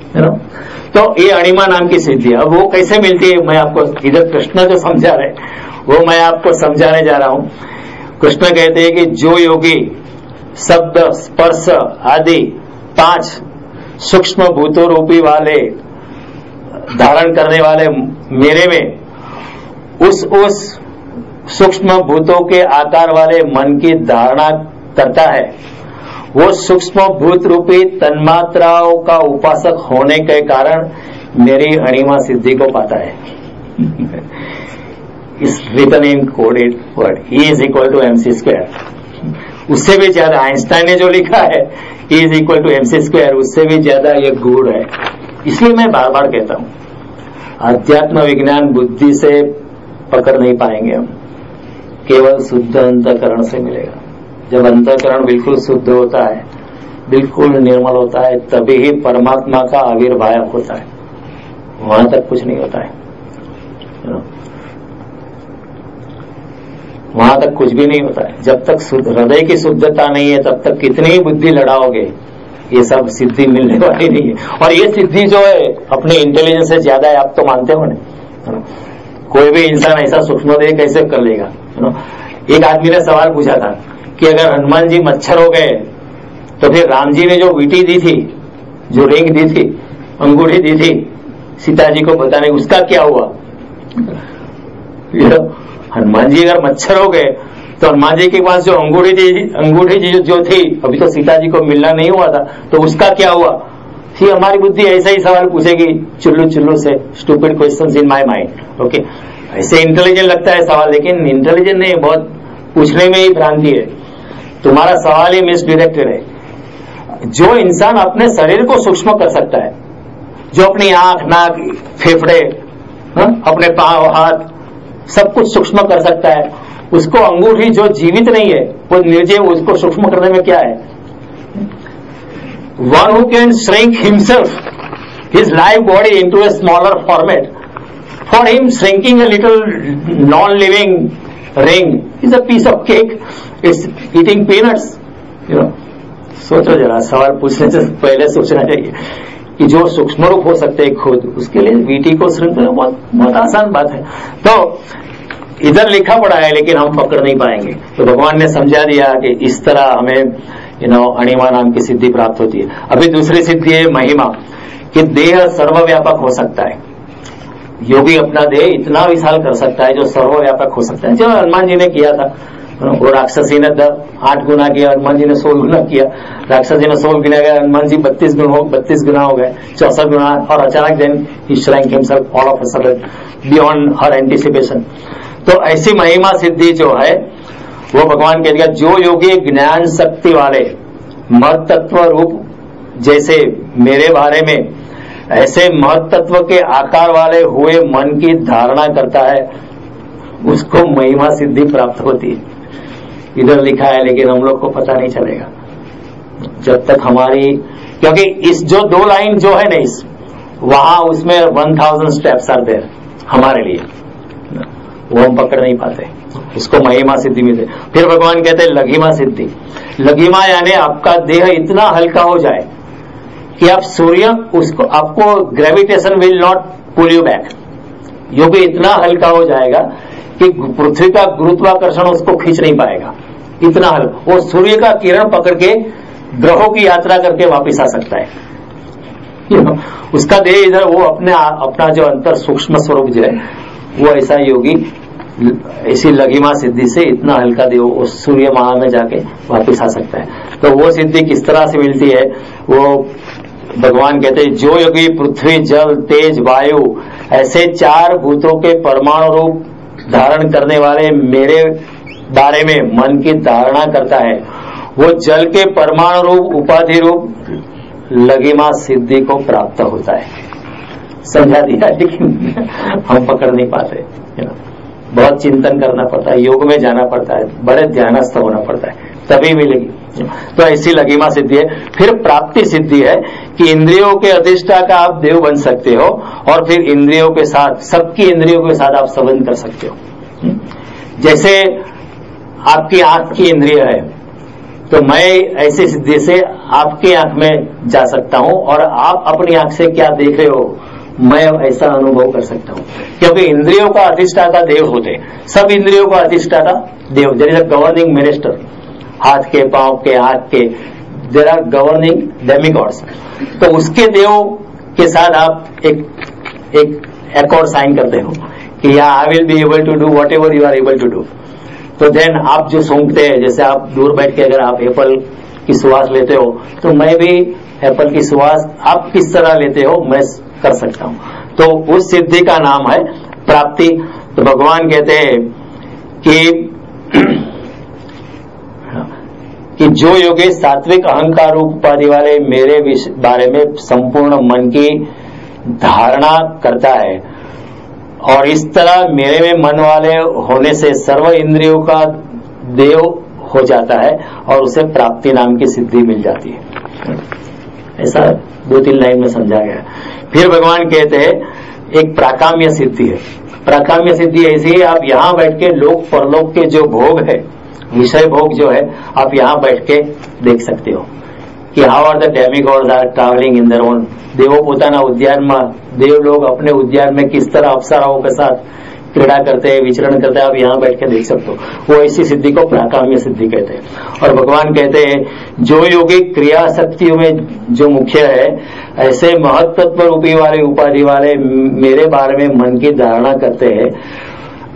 तो ये अणिमा नाम की सिद्धि। अब वो कैसे मिलती है, मैं आपको इधर कृष्ण जो समझा रहे वो मैं आपको समझाने जा रहा हूं। कृष्ण कहते हैं कि जो योगी शब्द स्पर्श आदि 5 सूक्ष्म भूतों रूपी वाले धारण करने वाले मेरे में उस सूक्ष्म भूतों के आकार वाले मन की धारणा करता है, वो सूक्ष्म भूत रूपी तन्मात्राओं का उपासक होने के कारण मेरी अणिमा सिद्धि को पाता है। इस written in coded word E is equal to MC²। उससे भी ज्यादा आइंस्टाइन ने जो लिखा है E is equal to MC², उससे भी ज्यादा ये गूढ़ है। इसलिए मैं बार बार कहता हूं, अध्यात्म विज्ञान बुद्धि से पकड़ नहीं पाएंगे हम, केवल शुद्ध अंतःकरण से मिलेगा। जब अंतःकरण बिल्कुल शुद्ध होता है, बिल्कुल निर्मल होता है, तभी ही परमात्मा का आविर्भाव होता है, वहां तक कुछ नहीं होता है, वहां तक कुछ भी नहीं होता है। जब तक हृदय की शुद्धता नहीं है, तब तक कितनी ही बुद्धि लड़ाओगे, ये सब सिद्धि मिलने वाली नहीं है। और ये सिद्धि जो है अपने इंटेलिजेंस से ज्यादा है, आप तो मानते हो ना। कोई भी इंसान ऐसा सूक्ष्मदेह कैसे कर लेगा। एक आदमी ने सवाल पूछा था कि अगर हनुमान जी मच्छर हो गए तो फिर राम जी ने जो वीटी दी थी, जो रिंग दी थी, अंगूठी दी थी सीता जी को बताने, उसका क्या हुआ? हनुमान जी अगर मच्छर हो गए तो हनुमान जी के पास जो अंगूठी जो थी, अभी तो सीता जी को मिलना नहीं हुआ था, तो उसका क्या हुआ? फिर हमारी बुद्धि ऐसा ही सवाल पूछेगी चुल्लू चुल्लू से, stupid questions in my mind. Okay, ऐसे इंटेलिजेंट लगता है सवाल, लेकिन इंटेलिजेंट नहीं, बहुत पूछने में ही भ्रांति है, तुम्हारा सवाल ही मिसडिरेक्टेड है। जो इंसान अपने शरीर को सूक्ष्म कर सकता है, जो अपनी आंख, नाक, फेफड़े, अपने पांव, हाथ सब कुछ सूक्ष्म कर सकता है, उसको अंगूठी जो जीवित नहीं है, वो निर्जीव, उसको सूक्ष्म करने में क्या है? One who can shrink himself, his live body into a smaller format, for him shrinking a little non-living ring is a piece of cake. It's eating peanuts. सोचो जरा, सवाल पूछने से पहले सोचना चाहिए। कि जो सूक्ष्म रूप हो सकते हैं खुद, उसके लिए वीटी को श्रृंखला बहुत बहुत आसान बात है। तो इधर लिखा पड़ा है लेकिन हम पकड़ नहीं पाएंगे। तो भगवान ने समझा दिया कि इस तरह हमें अणिमा नाम की सिद्धि प्राप्त होती है। अभी दूसरी सिद्धि है महिमा, कि देह सर्वव्यापक हो सकता है। योगी अपना देह इतना विशाल कर सकता है जो सर्वव्यापक हो सकता है। जो हनुमान जी ने किया था, वो राक्षसी ने 8 गुना किया, हनुमान जी ने 16 गुना किया। राक्षस जी ने 16 गुना किया, हनुमान जी 32 गुना हो गए, 64 गुना। और अचानक देन ही shrank himself all of a sudden beyond her anticipation. तो ऐसी महिमा सिद्धि जो है वो भगवान कह दिया, जो योगी ज्ञान शक्ति वाले महत तत्व रूप, जैसे मेरे बारे में ऐसे महत तत्व के आकार वाले हुए मन की धारणा करता है, उसको महिमा सिद्धि प्राप्त होती है। इधर लिखा है लेकिन हम लोग को पता नहीं चलेगा जब तक हमारी, क्योंकि इस जो 2 लाइन जो है ना, इस वहां उसमें 1000 स्टेप्स आर देयर हमारे लिए, वो हम पकड़ नहीं पाते, उसको महिमा सिद्धि मिलते। फिर भगवान कहते हैं लघिमा सिद्धि। लघिमा यानी आपका देह इतना हल्का हो जाए कि आप सूर्य उसको, आपको gravitation will not pull you back. योगी इतना हल्का हो जाएगा कि पृथ्वी का गुरुत्वाकर्षण उसको खींच नहीं पाएगा, इतना हल्का। वो सूर्य का किरण पकड़ के ग्रहों की यात्रा करके वापस आ सकता है। उसका देह इधर, वो अपना जो अंतर सूक्ष्म स्वरूप जो है, वो ऐसा योगी ऐसी लघिमा सिद्धि से इतना हल्का देव उस सूर्य महा में जाके वापस आ सकता है। तो वो सिद्धि किस तरह से मिलती है, वो भगवान कहते हैं, जो योगी पृथ्वी जल तेज वायु ऐसे 4 भूतों के परमाणु रूप धारण करने वाले मेरे बारे में मन की धारणा करता है, वो जल के परमाणु रूप उपाधि रूप लघिमा सिद्धि को प्राप्त होता है। समझा दिया, लेकिन हम पकड़ नहीं पाते। बहुत चिंतन करना पड़ता है, योग में जाना पड़ता है, बड़े ध्यानस्थ होना पड़ता है, तभी मिलेगी। तो ऐसी लघिमा सिद्धि है। फिर प्राप्ति सिद्धि है कि इंद्रियों के अधिष्ठा का आप देव बन सकते हो, और फिर इंद्रियों के साथ, सबकी इंद्रियों के साथ आप संबंध कर सकते हो। जैसे आपकी आंख की इंद्रिय है, तो मैं ऐसी सिद्धि से आपकी आंख में जा सकता हूं, और आप अपनी आंख से क्या देख रहे हो मैं ऐसा अनुभव कर सकता हूं, क्योंकि इंद्रियों का अधिष्ठाता देव होते, सब इंद्रियों का अधिष्ठाता देव। There is a governing minister, हाथ के, पांव के, आंख के, देयर आर गवर्निंग डेमिगॉड्स। तो उसके देव के साथ आप एक एकॉर्ड साइन करते हो कि या I will be able to do whatever you are able to do. तो देन आप जो सूंघते हैं, जैसे आप दूर बैठ के अगर आप एप्पल की सुवास लेते हो, तो मैं भी एप्पल की सुवास आप किस तरह लेते हो मैं कर सकता हूं। तो उस सिद्धि का नाम है प्राप्ति। तो भगवान कहते हैं कि जो योगी सात्विक अहंकार उपाधि वाले मेरे बारे में संपूर्ण मन की धारणा करता है, और इस तरह मेरे में मन वाले होने से सर्व इंद्रियों का देव हो जाता है, और उसे प्राप्ति नाम की सिद्धि मिल जाती है। ऐसा 2-3 लाइन में समझा गया। फिर भगवान कहते हैं एक प्राकाम्य सिद्धि है। प्राकाम्य सिद्धि ऐसी है, आप यहां बैठ के लोक परलोक के जो भोग है, विषय भोग जो है, आप यहां बैठ के देख सकते हो कि how are the demigods are travelling in their own. देवो પોતાના ઉદ્યાનમાં, देव लोग अपने उद्यान में किस तरह अप्सराओं के साथ क्रीड़ा करते हैं, विचरण करते हैं, आप यहां बैठ के देख सकते हो। वो ऐसी सिद्धि को प्राकाम्य सिद्धि कहते हैं। और भगवान कहते हैं जो योगी क्रिया शक्तियों में जो मुख्य है, ऐसे महत्त्व रूपी वाले उपाधि वाले मेरे बारे में मन की धारणा करते हैं,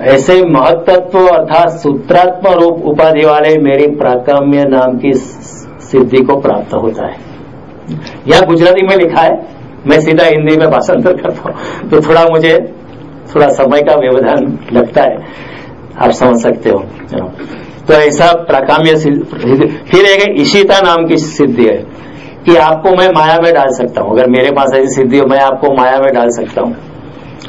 ऐसे महत्त्व अर्थात सूत्रात्म रूप उपाधि वाले मेरी प्राकाम्य नाम की सिद्धि को प्राप्त होता है। यह गुजराती में लिखा है, मैं सीधा हिंदी में भाषांतर करता हूं, तो थोड़ा समय का व्यवधान लगता है, आप समझ सकते हो। तो ऐसा प्राकाम्य फिर एक ईशिता नाम की सिद्धि है कि आपको मैं माया में डाल सकता हूं। अगर मेरे पास ऐसी सिद्धि हो, मैं आपको माया में डाल सकता हूं,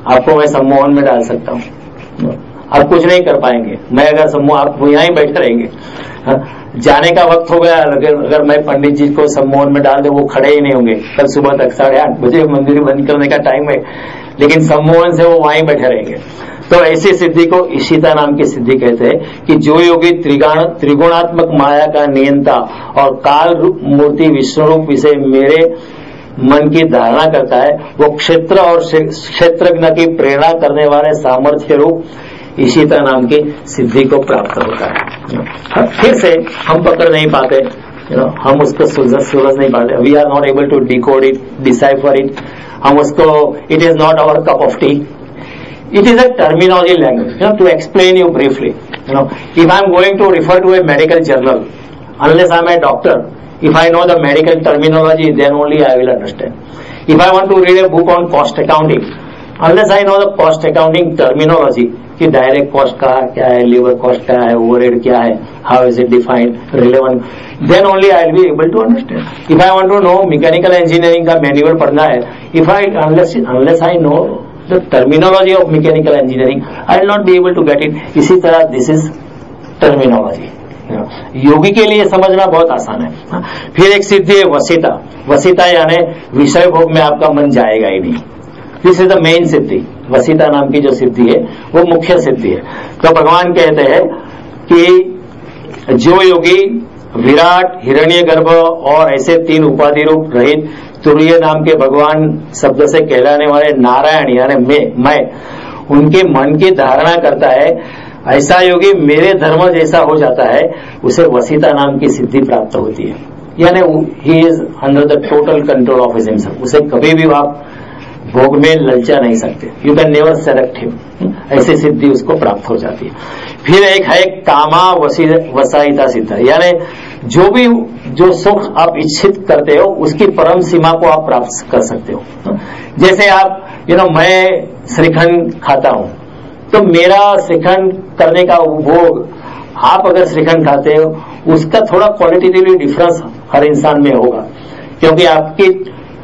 आपको मैं सम्मोहन में डाल सकता हूं। आप कुछ नहीं कर पाएंगे, मैं अगर सम्मोहन, आप यहां ही बैठे रहेंगे। जाने का वक्त हो गया, अगर मैं पंडित जी को सम्मोहन में डाल दे, वो खड़े ही नहीं होंगे। कल सुबह तक 8:30 बजे मंदिर बंद करने का टाइम है, लेकिन सम्मोहन से वो वहीं बैठे रहेंगे। तो ऐसी सिद्धि को ईशिता नाम की सिद्धि कहते हैं कि जो योगी त्रिगुणात्मक माया का नियंता और काल रूप मूर्ति विश्व रूप विषय मन की धारणा करता है वो क्षेत्र और क्षेत्रज्ञ की प्रेरणा करने वाले सामर्थ्य रूप ईशिता नाम की सिद्धि को प्राप्त होता है। फिर से हम पकड़ नहीं पाते, हम उसको सुलझ नहीं पाते, we are not able to decode it, decipher it, हम उसको, it is not our cup of tea. It is a terminology language, to explain you briefly. If I am going to refer to a medical journal, unless I am a doctor, if I know the medical terminology, then only I will understand. If I want to read a book on cost accounting, unless I know the cost accounting terminology, कि डायरेक्ट कॉस्ट का क्या है, लेबर कॉस्ट क्या है, ओवरहेड क्या है, how is it defined, relevant, then only I will be able to understand. If I want to know mechanical engineering का मैनुअल पढ़ना है, if I unless I know the terminology of mechanical engineering, I will not be able to get it. इसी तरह दिस इज टर्मिनोलॉजी. योगी के लिए समझना बहुत आसान है. फिर एक सिद्धि है वसीता. वसीता यानी विषय भोग में आपका मन जाएगा ही नहीं. दिस इज द मेन सिद्धि. वसीता नाम की जो सिद्धि है वो मुख्य सिद्धि है. तो भगवान कहते हैं कि जो योगी विराट, हिरण्यगर्भ और ऐसे 3 उपाधि रूप रहित तुरीय नाम के भगवान शब्द से कहलाने वाले नारायण यानी मैं उनके मन की धारणा करता है, ऐसा योगी मेरे धर्म जैसा हो जाता है, उसे वसीता नाम की सिद्धि प्राप्त होती है. यानी he is under the total control of his himself. उसे कभी भी आप भोग में ललचा नहीं सकते. You can never select him. ऐसी सिद्धि उसको प्राप्त हो जाती है. फिर एक है कामा वसायिता सिद्ध, यानी जो सुख आप इच्छित करते हो उसकी परम सीमा को आप प्राप्त कर सकते हो. जैसे आप मैं श्रीखंड खाता हूं, तो मेरा श्रीखंड करने का उपभोग, आप अगर श्रीखंड खाते हो उसका थोड़ा क्वालिटेटिवली डिफरेंस हर इंसान में होगा, क्योंकि आपकी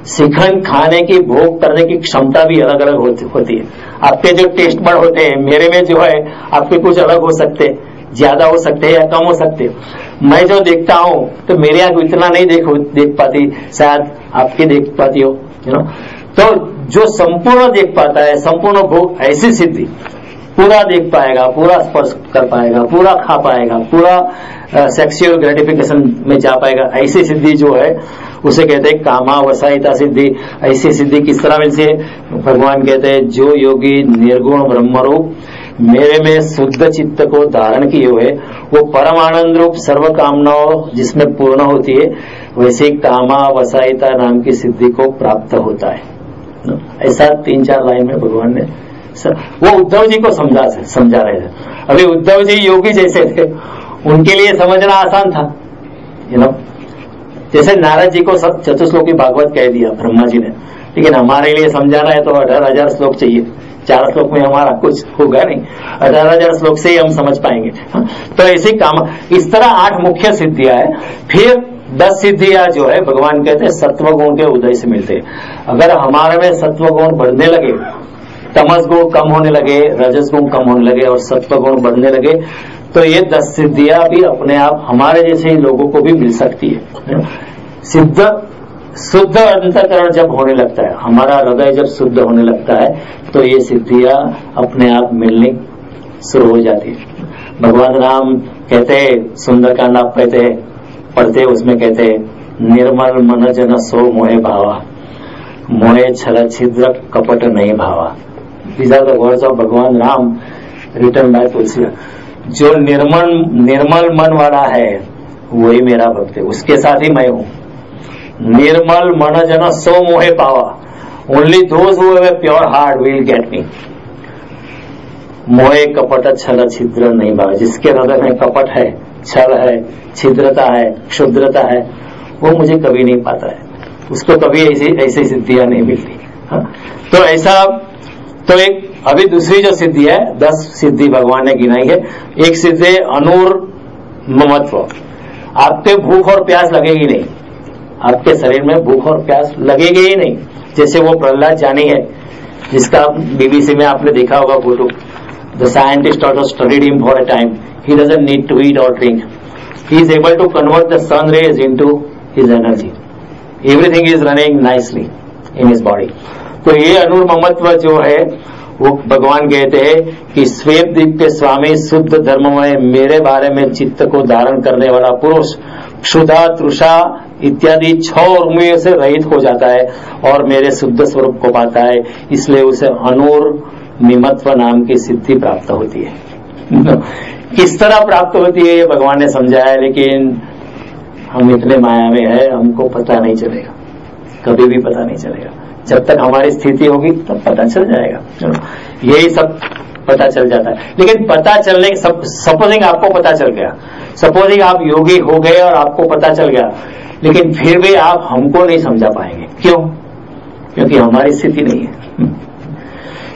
श्रीखंड खाने की, भोग करने की क्षमता भी अलग अलग होती है. आपके जो टेस्ट बड होते हैं, मेरे में जो है आपके कुछ अलग हो सकते हैं, ज्यादा हो सकते हैं या कम हो सकते हैं. मैं जो देखता हूं तो मेरे आंख इतना नहीं देख पाती, शायद आपकी देख पाती हो. तो जो संपूर्ण देख पाता है, संपूर्ण भोग, ऐसी सिद्धि, पूरा देख पाएगा, पूरा स्पर्श कर पाएगा, पूरा खा पाएगा, पूरा सेक्सुअल ग्रेटिफिकेशन में जा पाएगा, ऐसी सिद्धि जो है उसे कहते हैं कामा वसायिता सिद्धि. ऐसी सिद्धि किस तरह मिलती है? भगवान कहते हैं जो योगी निर्गुण ब्रह्मरूप मेरे में शुद्ध चित्त को धारण किए हुए वो परम आनंद रूप सर्व कामनाओं जिसमें पूर्ण होती है, वैसे कामा वसायिता नाम की सिद्धि को प्राप्त होता है. ऐसा 3-4 लाइन में भगवान ने वो उद्धव जी को समझा रहे थे. अभी उद्धव जी योगी जैसे थे, उनके लिए समझना आसान था. जैसे नारद जी को चतुश्लोकी भागवत कह दिया ब्रह्मा जी ने, लेकिन हमारे लिए समझाना है तो 18,000 श्लोक चाहिए. 4 श्लोक में हमारा कुछ होगा नहीं, 18,000 श्लोक से ही हम समझ पाएंगे. तो ऐसे काम, इस तरह 8 मुख्य सिद्धियां है. फिर 10 सिद्धियां जो है भगवान कहते हैं सत्व गुण के उदय से मिलते हैं. अगर हमारे में सत्व गुण बढ़ने लगे, तमस गुण कम होने लगे, रजस गुण कम होने लगे और सत्व गुण बढ़ने लगे, तो ये 10 सिद्धियां भी अपने आप हमारे जैसे ही लोगों को भी मिल सकती है. शुद्ध अंतःकरण जब होने लगता है, हमारा हृदय जब शुद्ध होने लगता है, तो ये सिद्धियां अपने आप मिलने शुरू हो जाती है. भगवान राम कहते हैं, सुंदरकांड आप पढ़ते उसमें कहते हैं निर्मल मन जन सो मोहे भावा, मोहे छल छिद्र कपट नहीं भावा. These are the words of भगवान राम रिटन बाय तुलसी. जो निर्मल मन वाला है वही मेरा भक्त है, उसके साथ ही मैं हूं. निर्मल मन जन सो मोहे पावा, only those who have a pure heart will get me. मोहे कपट छल छिद्र नहीं भावा, जिसके हृदय में कपट है, छल है, छिद्रता है, क्षुद्रता है, वो मुझे कभी नहीं पाता है, उसको कभी ऐसी सिद्धियां नहीं मिलती. तो ऐसा, तो एक अभी दूसरी जो सिद्धि है, 10 सिद्धि भगवान ने गिनाई है. एक सिद्धि अनूर ममत्व. आपके भूख और प्यास लगेगी नहीं, आपके शरीर में भूख और प्यास लगेगी ही नहीं. जैसे वो प्रहलाद जानी है, जिसका बीबीसी में आपने देखा होगा photo. The scientist also studied him for a time. He doesn't need to eat और drink. He is able to convert the sun rays into his energy. Everything is running nicely in his body. तो ये अनूर ममत्व जो है वो भगवान कहते हैं कि श्वेत द्वीप के स्वामी शुद्ध धर्म में मेरे बारे में चित्त को धारण करने वाला पुरुष क्षुधा तृषा इत्यादि 6 उर्मियों से रहित हो जाता है और मेरे शुद्ध स्वरूप को पाता है, इसलिए उसे अनुर्मिमत्व नाम की सिद्धि प्राप्त होती है। किस तरह प्राप्त होती है ये भगवान ने समझाया है, लेकिन हम इतने माया में है, हमको पता नहीं चलेगा, कभी भी पता नहीं चलेगा। जब तक हमारी स्थिति होगी तब पता चल जाएगा। यही सब पता चल जाता है। लेकिन पता चलने सपोजिंग आपको पता चल गया, सपोजिंग आप योगी हो गए और आपको पता चल गया, लेकिन फिर भी आप हमको नहीं समझा पाएंगे। क्यों? क्योंकि हमारी स्थिति नहीं है।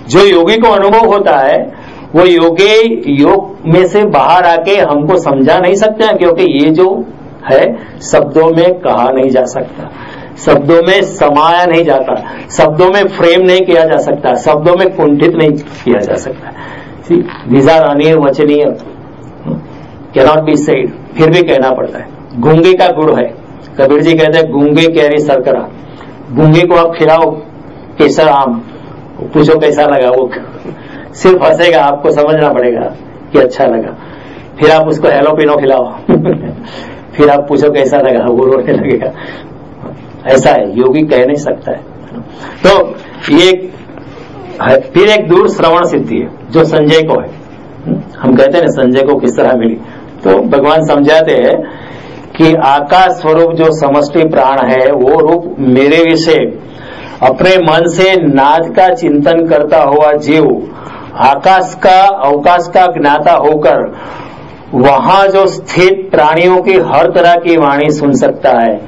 जो योगी को अनुभव होता है वो योगी योग में से बाहर आके हमको समझा नहीं सकते हैं, क्योंकि ये जो है शब्दों में कहा नहीं जा सकता, शब्दों में समाया नहीं जाता, शब्दों में फ्रेम नहीं किया जा सकता, शब्दों में कुंठित नहीं किया जा सकता। दीज आर अनिर्वचनीय, कैनॉट बी सेड, फिर भी कहना पड़ता है। गूंगे का गुड़ है, कबीर जी कहते हैं गूंगे कैरी सरकरा। गूंगे को आप खिलाओ केसर आम, पूछो कैसा लगा, वो सिर्फ हंसेगा, आपको समझना पड़ेगा कि अच्छा लगा। फिर आप उसको हेलो पिनो खिलाओ फिर आप पूछो कैसा लगा, वो रोने लगेगा। ऐसा है, योगी कह नहीं सकता है। तो ये फिर एक दूर श्रवण सिद्धि है जो संजय को है। हम कहते हैं ना संजय को किस तरह मिली, तो भगवान समझाते हैं कि आकाश स्वरूप जो समष्टि प्राण है वो रूप मेरे विषय अपने मन से नाद का चिंतन करता हुआ जीव आकाश का अवकाश का ज्ञाता होकर वहां जो स्थित प्राणियों की हर तरह की वाणी सुन सकता है,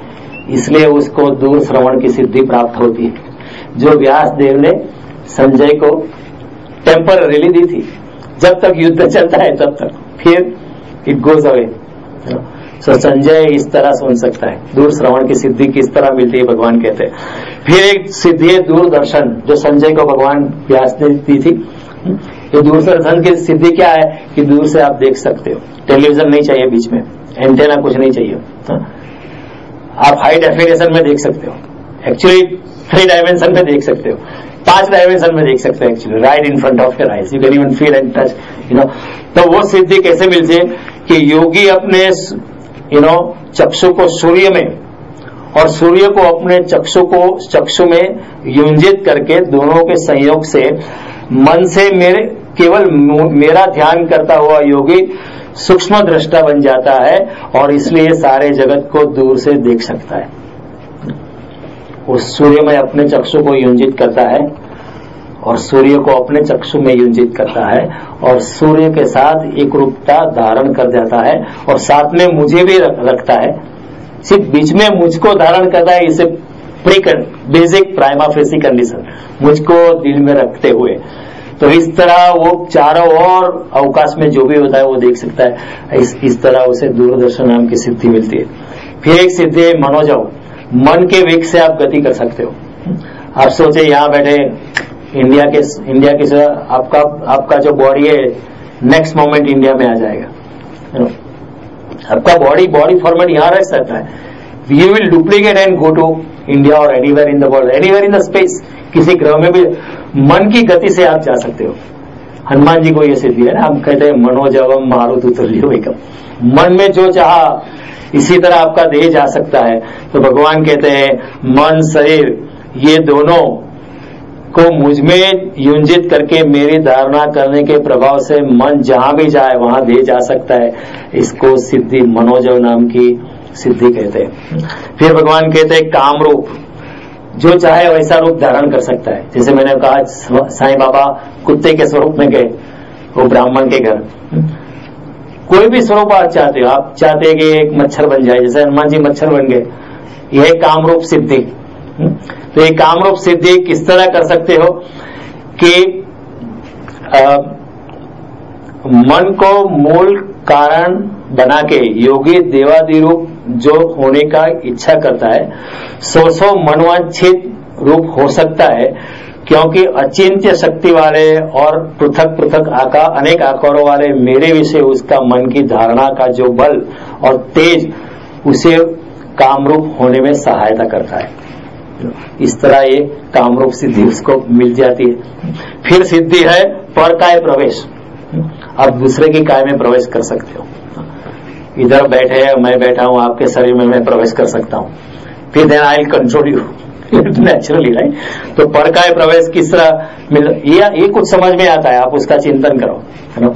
इसलिए उसको दूर श्रवण की सिद्धि प्राप्त होती है, जो व्यास देव ने संजय को टेम्पररीली दी थी। जब तक युद्ध चलता है तब तक, फिर इट गोज अवे। सो संजय इस तरह सुन सकता है। दूर श्रवण की सिद्धि किस तरह मिलती है भगवान कहते हैं। फिर एक सिद्धि है दूरदर्शन, जो संजय को भगवान व्यास ने दी थी। ये दूरदर्शन की सिद्धि क्या है कि दूर से आप देख सकते हो, टेलीविजन नहीं चाहिए बीच में, एंटेना कुछ नहीं चाहिए, आप हाई डेफिनेशन में देख सकते हो, एक्चुअली 3 डायमेंशन में देख सकते हो, 5 डायमेंशन में देख सकते हो, actually right in front of your eyes, you can even feel and touch, तो वो सिद्धि कैसे मिलती है कि योगी अपने चक्षु को सूर्य में और सूर्य को अपने चक्षु में युंजित करके दोनों के संयोग से मन से केवल मेरा ध्यान करता हुआ योगी सूक्ष्म दृष्टा बन जाता है और इसलिए सारे जगत को दूर से देख सकता है। उस सूर्य में अपने चक्षु को युंजित करता है और सूर्य को अपने चक्षु में युंजित करता है और सूर्य के साथ एक रूपता धारण कर जाता है और साथ में मुझे भी रखता है, सिर्फ बीच में मुझको धारण करता है। इसे बेसिक प्राइमा फेसी कंडीशन, मुझको दिल में रखते हुए। तो इस तरह वो चारों ओर अवकाश में जो भी होता है वो देख सकता है। इस तरह उसे दूरदर्शन नाम की सिद्धि मिलती है। फिर एक सिद्धि है मनोजव, मन के वेग से आप गति कर सकते हो। आप सोचे यहाँ बैठे इंडिया के आपका जो बॉडी है नेक्स्ट मोमेंट इंडिया में आ जाएगा। आपका बॉडी फॉर्मेट यहाँ रह सकता है, you will duplicate and go to India और anywhere in the world, anywhere in the space, किसी ग्रह में भी मन की गति से आप जा सकते हो। हनुमान जी को ये सिद्धि है ना, हम कहते हैं मनोजवम मारुति तुल्यवेगम, मन में जो चाहा इसी तरह आपका देह जा सकता है। तो भगवान कहते हैं मन शरीर ये दोनों को मुझ में युंजित करके मेरी धारणा करने के प्रभाव से मन जहां भी जाए वहां दे जा सकता है। इसको सिद्धि मनोजव नाम की सिद्धि कहते हैं। फिर भगवान कहते हैं काम रूप, जो चाहे वैसा रूप धारण कर सकता है। जैसे मैंने कहा साईं बाबा कुत्ते के स्वरूप में गए वो ब्राह्मण के घर, कोई भी स्वरूप आप चाहते हो, आप चाहते हैं कि एक मच्छर बन जाए, जैसे हनुमान जी मच्छर बन गए, यह काम रूप सिद्धि। तो ये काम रूप सिद्धि किस तरह कर सकते हो कि मन को मूल कारण बना के योगी देवादि रूप जो होने का इच्छा करता है, 100 मनवांछित रूप हो सकता है, क्योंकि अचिंत्य शक्ति वाले और पृथक पृथक अनेक आकारों वाले मेरे विषय उसका मन की धारणा का जो बल और तेज उसे कामरूप होने में सहायता करता है। इस तरह ये कामरूप सिद्धि उसको मिल जाती है। फिर सिद्धि है परकाय प्रवेश, आप दूसरे की काय में प्रवेश कर सकते हो। इधर बैठे हैं, मैं बैठा हूं, आपके शरीर में मैं प्रवेश कर सकता हूं। फिर then I will control you naturally, right. तो परकाय प्रवेश किस तरह मिल, ये कुछ समझ में आता है, आप उसका चिंतन करो, है ना,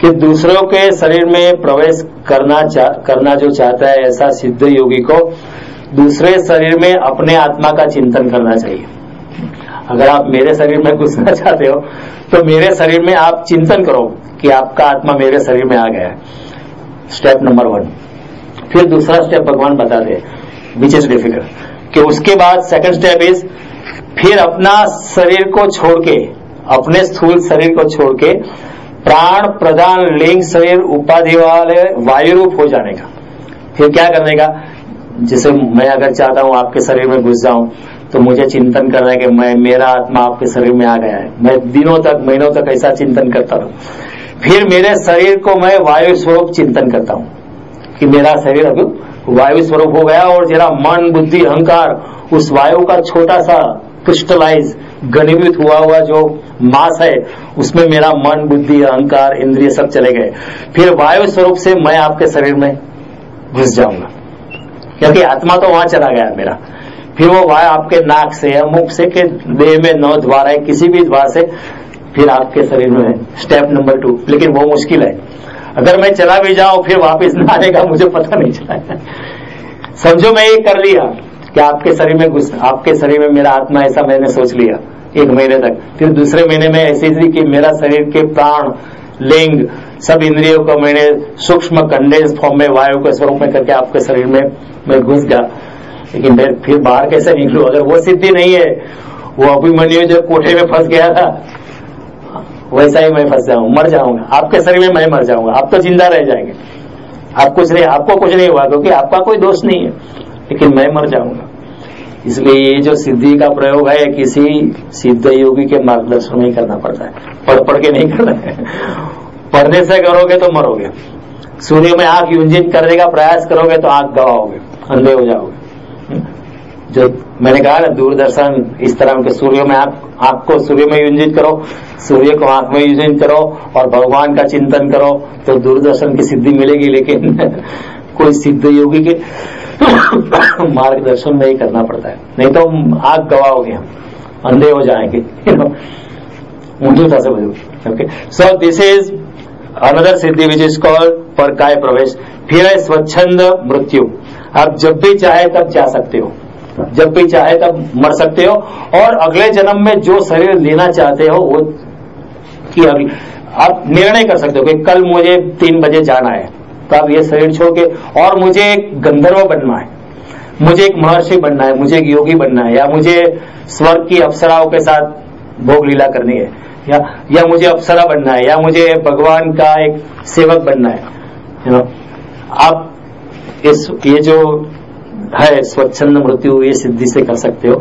कि दूसरों के शरीर में प्रवेश करना जो चाहता है, ऐसा सिद्ध योगी को दूसरे शरीर में अपने आत्मा का चिंतन करना चाहिए। अगर आप मेरे शरीर में घुसना चाहते हो तो मेरे शरीर में आप चिंतन करो कि आपका आत्मा मेरे शरीर में आ गया है, स्टेप नंबर 1। फिर दूसरा स्टेप भगवान बताते हैं विच इज डिफिकल्ट, कि उसके बाद सेकंड स्टेप इज फिर अपना शरीर को छोड़ के, अपने स्थूल शरीर को छोड़ के प्राण प्रधान लिंग शरीर उपाधि वाले वायु रूप हो जाने का। फिर क्या करने का, जैसे मैं अगर चाहता हूं आपके शरीर में घुस जाऊं तो मुझे चिंतन करना है कि मेरा आत्मा आपके शरीर में आ गया है। मैं दिनों तक महीनों तक ऐसा चिंतन करता हूं। फिर मेरे शरीर को मैं वायु स्वरूप चिंतन करता हूं कि मेरा शरीर अभी वायु स्वरूप हो गया, और जरा मन बुद्धि अहंकार उस वायु का छोटा सा क्रिस्टलाइज घनीभूत हुआ जो मास है, उसमें मेरा मन बुद्धि अहंकार इंद्रिय सब चले गए। फिर वायु स्वरूप से मैं आपके शरीर में घुस जाऊंगा, क्योंकि आत्मा तो वहां चला गया मेरा। फिर वो वायु आपके नाक से या मुख से के देह में 9 द्वार है, किसी भी द्वार से फिर आपके शरीर में है, स्टेप नंबर 2। लेकिन वो मुश्किल है, अगर मैं चला भी जाऊं फिर वापस न आने का मुझे पता नहीं चला। समझो मैं ये कर लिया कि आपके शरीर में आपके शरीर में मेरा आत्मा, ऐसा मैंने सोच लिया 1 महीने तक। फिर दूसरे महीने में ऐसी थी कि मेरा शरीर के प्राण लिंग सब इंद्रियों को मैंने सूक्ष्म कंडेंस फॉर्म में वायु के स्वरूप में करके आपके शरीर में मैं घुस गया। लेकिन फिर बाहर कैसे निकलूं? अगर वो सिद्धि नहीं है, वो अभिमन्यु जो कोठे में फंस गया था वैसा ही मैं फंस जाऊंगा, मर जाऊंगा आपके शरीर में, मैं मर जाऊंगा, आप तो जिंदा रह जाएंगे। आपको कुछ नहीं हुआ क्योंकि आपका कोई दोष नहीं है, लेकिन मैं मर जाऊंगा। इसलिए ये जो सिद्धि का प्रयोग है किसी सिद्ध योगी के मार्गदर्शन में ही करना पड़ता है, पढ़ के नहीं करना है। पढ़ने से करोगे तो मरोगे, सूर्य में आंख यूंजित करने का प्रयास करोगे तो आंख गवाओगे, अंधे हो जाओगे। जो मैंने कहा ना दूरदर्शन इस तरह के, सूर्य में आंख को सूर्य में यूंजित करो, सूर्य को आंख में यूंजित करो और भगवान का चिंतन करो तो दूरदर्शन की सिद्धि मिलेगी। लेकिन कोई सिद्ध योगी के मार्गदर्शन में ही करना पड़ता है, नहीं तो आंख गवाओगे, हम अंधे हो जाएंगे। Okay, so this is another siddhi which is called parakaya pravesh. फिर है स्वच्छंद मृत्यु। आप जब भी चाहे तब जा सकते हो, जब भी चाहे तब मर सकते हो, और अगले जन्म में जो शरीर लेना चाहते हो वो कि आप निर्णय कर सकते हो कि कल मुझे 3 बजे जाना है, तो आप ये शरीर छोड़ के, और मुझे एक गंधर्व बनना है, मुझे एक महर्षि बनना है, मुझे एक योगी बनना है, या मुझे स्वर्ग की अप्सराओं के साथ भोग लीला करनी है, या मुझे अप्सरा बनना है, या मुझे भगवान का एक सेवक बनना है। आप ये जो है स्वच्छंद मृत्यु, ये सिद्धि से कर सकते हो।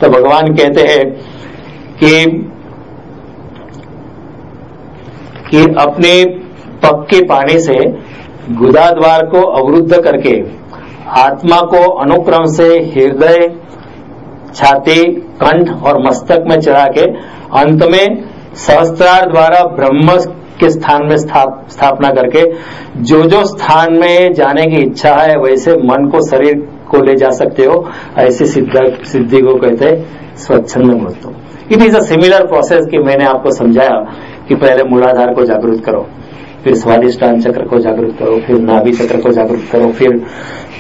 तो भगवान कहते हैं कि अपने पग के पानी से गुदा द्वार को अवरुद्ध करके आत्मा को अनुक्रम से हृदय, छाती, कंठ और मस्तक में चढ़ा के अंत में सहस्त्रार द्वारा ब्रह्म के स्थान में स्थापना करके जो स्थान में जाने की इच्छा है वैसे मन को, शरीर को ले जा सकते हो। ऐसी सिद्धि को कहते हैं स्वच्छंद मृत्यु। It is a similar process कि मैंने आपको समझाया कि पहले मूलाधार को जागृत करो, फिर स्वादिष्टान चक्र को जागृत करो, फिर नाभि चक्र को जागृत करो, फिर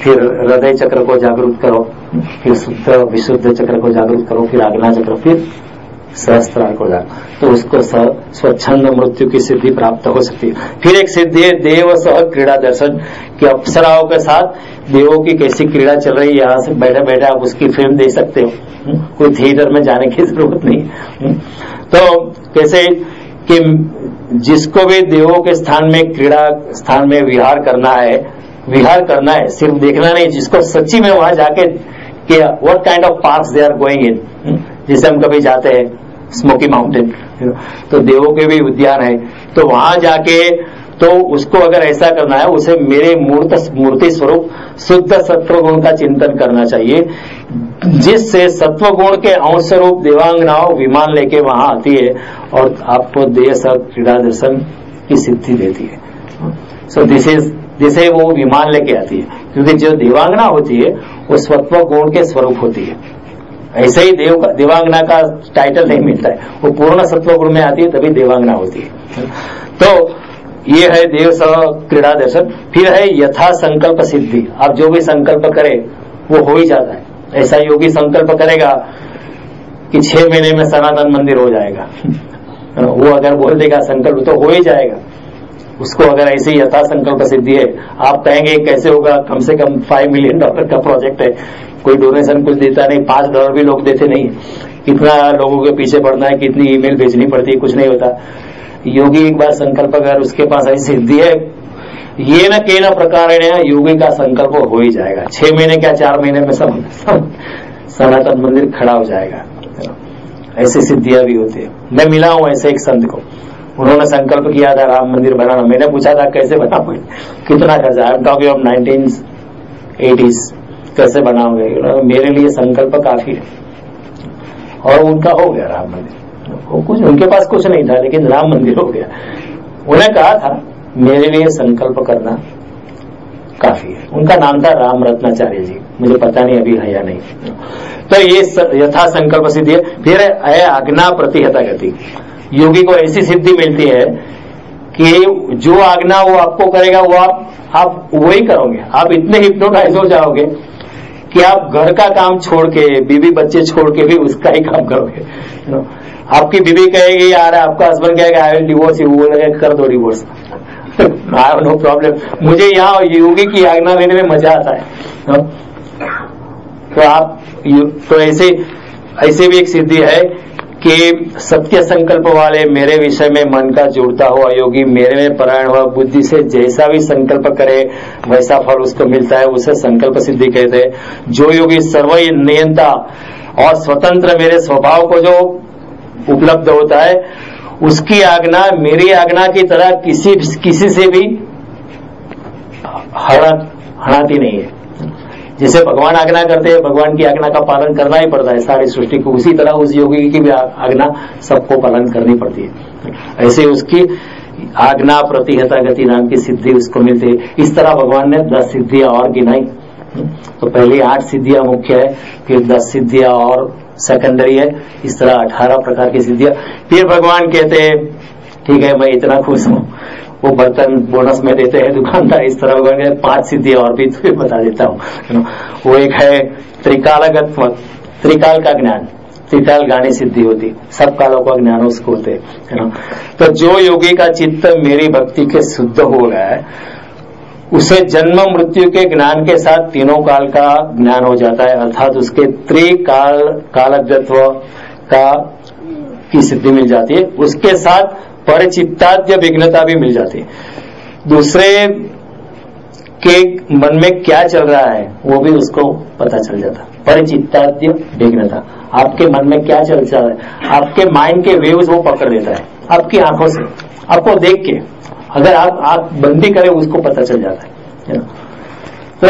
हृदय चक्र को जागृत करो, फिर शुद्ध विशुद्ध चक्र को जागृत करो, फिर आज्ञा चक्र, फिर सहस्त्रार को जागृत, तो उसको स्वच्छंद मृत्यु की सिद्धि प्राप्त हो सकती है। फिर एक सिद्धि है देव सह क्रीड़ा दर्शन, कि अप्सराओं के साथ देवों की कैसी क्रीड़ा चल रही है, यहाँ से बैठे बैठे आप उसकी फिल्म देख सकते हो, कोई थिएटर में जाने की जरूरत नहीं। तो कैसे कि जिसको भी देवों के स्थान में, क्रीड़ा स्थान में विहार करना है, सिर्फ देखना नहीं, जिसको सच्ची में वहां जाके कि what kind of parks they are going in, जिसे हम कभी जाते हैं स्मोकी माउंटेन, तो देवों के भी उद्यान है, तो वहां जाके तो उसको अगर ऐसा करना है, उसे मेरे मूर्ति स्वरूप शुद्ध सत्व गुण का चिंतन करना चाहिए, जिससे सत्व गुण के अंश स्वरूप देवांगनाओं विमान लेके वहां आती है और आपको देह सह क्रीड़ा दर्शन की सिद्धि देती है। सो दिस वो विमान लेके आती है, क्योंकि जो देवांगना होती है वो सत्व गुण के स्वरूप होती है। ऐसे ही देवांगना का टाइटल नहीं मिलता है, वो पूर्ण सत्व गुण में आती है तभी देवांगना होती है। तो ये है देव सह क्रीड़ा दर्शन। फिर है यथा संकल्प सिद्धि। आप जो भी संकल्प करे वो हो ही जाता है। ऐसा योगी संकल्प करेगा कि 6 महीने में सनातन मंदिर हो जाएगा, वो अगर बोल देगा संकल्प तो हो ही जाएगा। उसको अगर ऐसे ही यथा संकल्प सिद्धि है, आप कहेंगे कैसे होगा, कम से कम $5 मिलियन का प्रोजेक्ट है, कोई डोनेशन कुछ देता नहीं, $5 भी लोग देते नहीं, कितना लोगों के पीछे पड़ना है, कितनी ईमेल भेजनी पड़ती है, कुछ नहीं होता। योगी एक बार संकल्प अगर उसके पास ऐसी सिद्धि है, ये न के न प्रकार योगी का संकल्प हो ही जाएगा। 6 महीने क्या 4 महीने में सब सनातन मंदिर खड़ा हो जाएगा। ऐसी सिद्धियां भी होती है। मैं मिला हूं ऐसे एक संत को, उन्होंने संकल्प किया था राम मंदिर बनाना। मैंने पूछा था कैसे बनाओगे, कितना खर्चा, I am talking of 1980s, कैसे बनाओगे? मेरे लिए संकल्प काफी है। और उनका हो गया राम मंदिर। वो कुछ उनके पास कुछ नहीं था, लेकिन राम मंदिर हो गया। उन्हें कहा था मेरे लिए संकल्प करना काफी है। उनका नाम था राम रत्नाचार्य जी, मुझे पता नहीं अभी है या नहीं। तो ये यथा संकल्प सिद्धि है। फिर है आज्ञा प्रतिहता गति। योगी को ऐसी सिद्धि मिलती है कि जो आज्ञा वो आपको करेगा वो आप वही करोगे। आप इतने हिप्नोटाइज हो जाओगे कि आप घर का काम छोड़ के, बीवी बच्चे छोड़ के भी उसका ही काम करोगे। आपकी बीवी कहेगी यार, आपका हस्बैंड कहेगा आई विल डिवोर्स यू, वो लगेगा कर दो divorce, I have no problem. मुझे यहाँ योगी की आज्ञा लेने में मजा आता है। तो आप तो ऐसे भी एक सिद्धि है कि सत्य संकल्प वाले मेरे विषय में मन का जुड़ता हुआ योगी मेरे में परायण हुआ बुद्धि से जैसा भी संकल्प करे वैसा फल उसको मिलता है, उसे संकल्प सिद्धि कहते हैं। जो योगी सर्व नियंता और स्वतंत्र मेरे स्वभाव को जो उपलब्ध होता है, उसकी आज्ञा मेरी आज्ञा की तरह किसी से भी हड़ाती नहीं है। जैसे भगवान आज्ञा करते हैं, भगवान की आज्ञा का पालन करना ही पड़ता है सारी सृष्टि को, उसी तरह उस योगी की भी आज्ञा सबको पालन करनी पड़ती है। ऐसे उसकी आज्ञा प्रतिहता गति नाम की सिद्धि उसको मिलती है। इस तरह भगवान ने 10 सिद्धियां और गिनाई। तो पहले 8 सिद्धियां मुख्य है, फिर 10 सिद्धियां और सेकेंडरी है। इस तरह 18 प्रकार की सिद्धियां। फिर भगवान कहते हैं ठीक है मैं इतना खुश हूं, वो बर्तन बोनस में देते हैं दुकानदार, इस तरह भगवान कहते 5 सिद्धियां और भी तो बता देता हूं। वो एक है त्रिकालगत्व, त्रिकाल का ज्ञान, त्रिकाल गाने सिद्धि होती, सब कालों का ज्ञान उसको होते है ना। तो जो योगी का चित्त मेरी भक्ति के शुद्ध हो गया है, उसे जन्म मृत्यु के ज्ञान के साथ तीनों काल का ज्ञान हो जाता है, अर्थात उसके कालज्ञत्व का की सिद्धि मिल जाती है। उसके साथ परिचित्ताद्य विघ्नता भी मिल जाती है। दूसरे के मन में क्या चल रहा है वो भी उसको पता चल जाता। परिचित्ताद्य विघ्नता, आपके मन में क्या चल रहा है, आपके माइंड के वेव्स वो पकड़ लेता है आपकी आंखों से, आपको देख के। अगर आप बंदी करें उसको पता चल जाता है ना? तो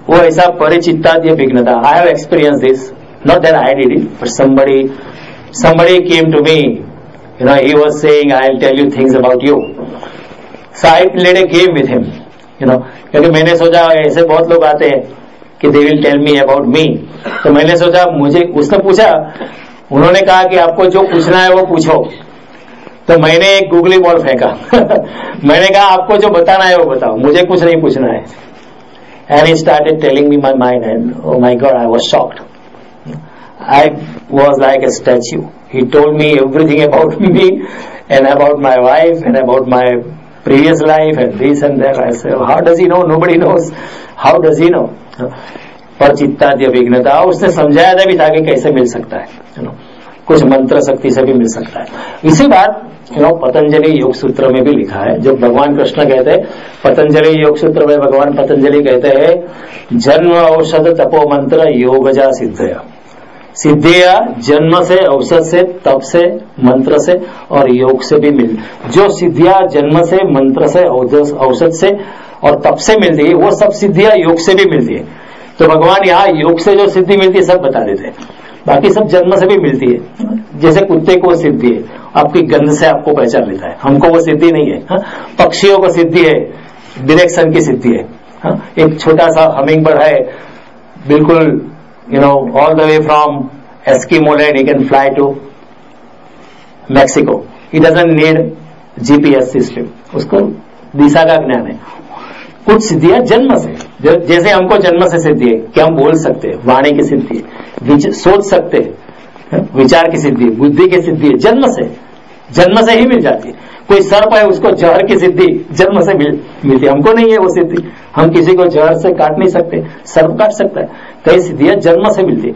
वो ऐसा परिचित्ताद्य विघ्नता। I have experience this, not that I did it, but somebody came to me, he was saying I'll tell you things about you, so I played a game with him, क्योंकि मैंने सोचा ऐसे बहुत लोग आते हैं कि they will tell me about me, तो मैंने सोचा उसने पूछा, उन्होंने कहा कि आपको जो पूछना है वो पूछो, तो मैंने एक गूगली बॉल फेंका मैंने कहा आपको जो बताना है वो बताओ, मुझे कुछ नहीं पूछना है। And he started telling me my mind, and oh my God, I was shocked. I was like a statue. He told me everything about me and about my wife and about my previous life and this and that. I said, how does he know? Nobody knows. How does he know? पर चित्ताद्य विघ्नता, उसने समझाया था भी था कि कैसे मिल सकता है, कुछ मंत्र शक्ति से भी मिल सकता है। इसी बात पतंजलि योग सूत्र में भी लिखा है। जब भगवान कृष्ण कहते हैं, पतंजलि योग सूत्र में भगवान पतंजलि कहते हैं जन्म औषध तपो मंत्र योगजा सिद्धया। सिद्धियां जन्म से, औषध से, तप से, मंत्र से और योग से भी मिल। जो सिद्धियां जन्म से, मंत्र से, औषध से और तप से मिलती है, वो सब सिद्धियां योग से भी मिलती है। तो भगवान यहाँ योग से जो सिद्धि मिलती है सब बता देते हैं, बाकी सब जन्म से भी मिलती है। जैसे कुत्ते को सिद्धि है, आपकी गंध से आपको पहचान लेता है, हमको वो सिद्धि नहीं है। पक्षियों को सिद्धि है, डायरेक्शन की सिद्धि है, एक छोटा सा हमिंग बर्ड है, बिल्कुल all the way from Eskimo land he can fly to Mexico. He doesn't need GPS system, उसको दिशा का ज्ञान है। कुछ सिद्धियां जन्म से, जैसे हमको जन्म से सिद्धि है कि हम बोल सकते हैं, वाणी की सिद्धि है, सोच सकते हैं, विचार की सिद्धि, बुद्धि की सिद्धि जन्म से ही मिल जाती है। कोई सर्प है, उसको जहर की सिद्धि जन्म से मिलती है, हमको नहीं है वो सिद्धि। हम किसी को जहर से काट नहीं सकते, सर्प काट सकता है। कई सिद्धियां जन्म से मिलती है,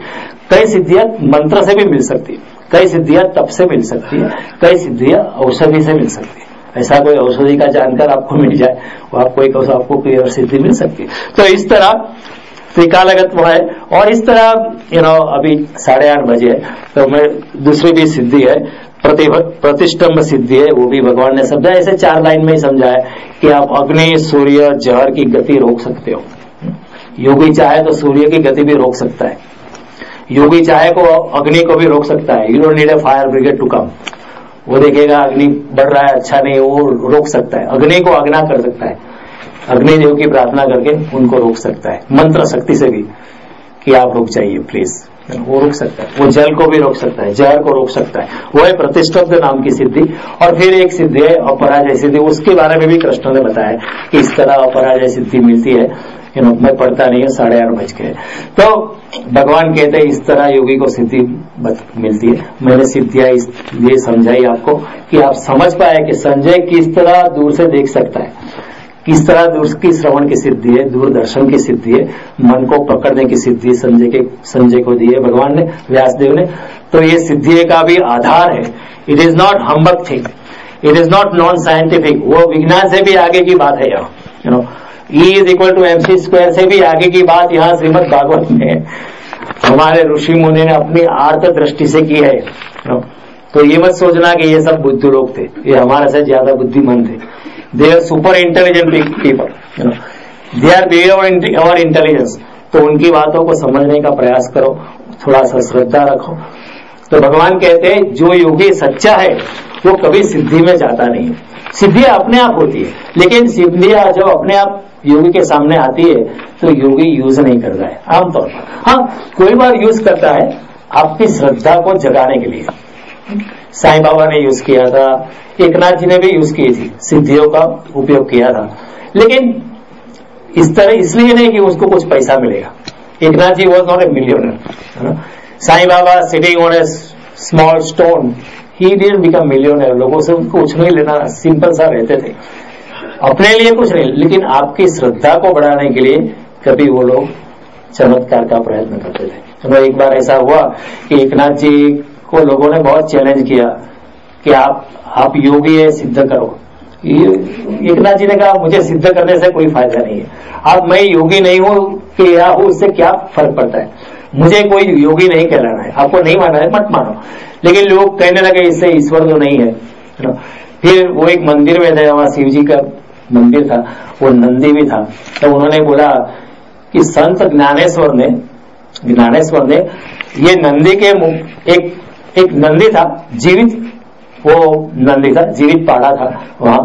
कई सिद्धियां मंत्र से भी मिल सकती है, कई सिद्धियां तप से मिल सकती है, कई सिद्धियां औषधि से मिल सकती है। ऐसा कोई औषधि का जानकर आपको मिल जाए, वो आपको कोई और सिद्धि मिल सकती है। तो इस तरह त्रिकालगत्व है। और इस तरह अभी 8:30 बजे है, तो मैं दूसरी भी सिद्धि है, प्रतिष्ठम्भ सिद्धि है, वो भी भगवान ने समझा। ऐसे 4 लाइन में ही समझा है कि आप अग्नि, सूर्य, जहर की गति रोक सकते हो। योगी चाहे तो सूर्य की गति भी रोक सकता है, योगी चाहे तो अग्नि को भी रोक सकता है। You don't need a fire brigade to come. वो देखेगा अग्नि बढ़ रहा है, अच्छा नहीं, वो रोक सकता है, अग्नि को अग्ना कर सकता है, अग्निदेव की प्रार्थना करके उनको रोक सकता है, मंत्र शक्ति से भी कि आप रुक जाइए प्लीज, वो रोक सकता है। वो जल को भी रोक सकता है, जहर को रोक सकता है। वो है प्रतिष्ठब्द नाम की सिद्धि। और फिर एक सिद्धि है अपराजय सिद्धि, उसके बारे में भी कृष्ण ने बताया कि इस तरह अपराजय सिद्धि मिलती है। मैं पढ़ता नहीं हूं, 8:30 बज गए। तो भगवान कहते हैं इस तरह योगी को सिद्धि मिलती है। मैंने सिद्धियां इसलिए समझाई आपको कि आप समझ पाए कि संजय किस तरह दूर से देख सकता है, किस तरह दूर की श्रवण की सिद्धि है, दूरदर्शन की सिद्धि है, मन को पकड़ने की सिद्धि संजय को दी है भगवान ने, व्यासदेव ने। तो ये सिद्धि का भी आधार है। It is not humbug thing, it is not non scientific. वो विज्ञान से भी आगे की बात है यहाँ। E = mc² से भी आगे की बात यहाँ श्रीमद् भागवत में हमारे ऋषि मुनि ने अपनी आर्त दृष्टि से की है। तो ये मत सोचना कि ये सब बुद्धू लोग थे, ये हमारे से ज्यादा बुद्धिमान थे। They are super intelligent people, they are beyond our intelligence. तो उनकी बातों को समझने का प्रयास करो, थोड़ा सा श्रद्धा रखो। तो भगवान कहते हैं जो योगी सच्चा है वो कभी सिद्धि में जाता नहीं है। सिद्धि अपने आप होती है, लेकिन सिद्धियां जब अपने आप योगी के सामने आती है तो योगी यूज नहीं करता है आमतौर पर। हाँ, कोई बार यूज करता है आपकी श्रद्धा को जगाने के लिए। साईं बाबा ने यूज किया था, एकनाथ जी ने भी यूज की थी, सिद्धियों का उपयोग किया था। लेकिन इस तरह इसलिए नहीं कि उसको कुछ पैसा मिलेगा। Eknath ji was not a millionaire. Sai Baba sitting on a small stone, he didn't become millionaire. लोगों से उनको कुछ नहीं लेना, सिंपल सा रहते थे, अपने लिए कुछ नहीं, लेकिन आपकी श्रद्धा को बढ़ाने के लिए कभी वो लोग चमत्कार का प्रयत्न करते थे। तो एक बार ऐसा हुआ कि एकनाथ जी को लोगों ने बहुत चैलेंज किया कि आप योगी है, सिद्ध करो। एकनाथ जी ने कहा मुझे सिद्ध करने से कोई फायदा नहीं है। अब मैं योगी नहीं हूं कि या हूं, उससे क्या फर्क पड़ता है, मुझे कोई योगी नहीं कहलाना है। आपको नहीं माना है मत मानो। लेकिन लोग कहने लगे इससे ईश्वर तो नहीं है। फिर वो एक मंदिर में थे, वहां शिव जी का मंदिर था, वो नंदी भी था। तो उन्होंने बोला कि संत ज्ञानेश्वर ने ये नंदी के एक नंदी था, जीवित वो नंदी था, जीवित पाड़ा था वहां,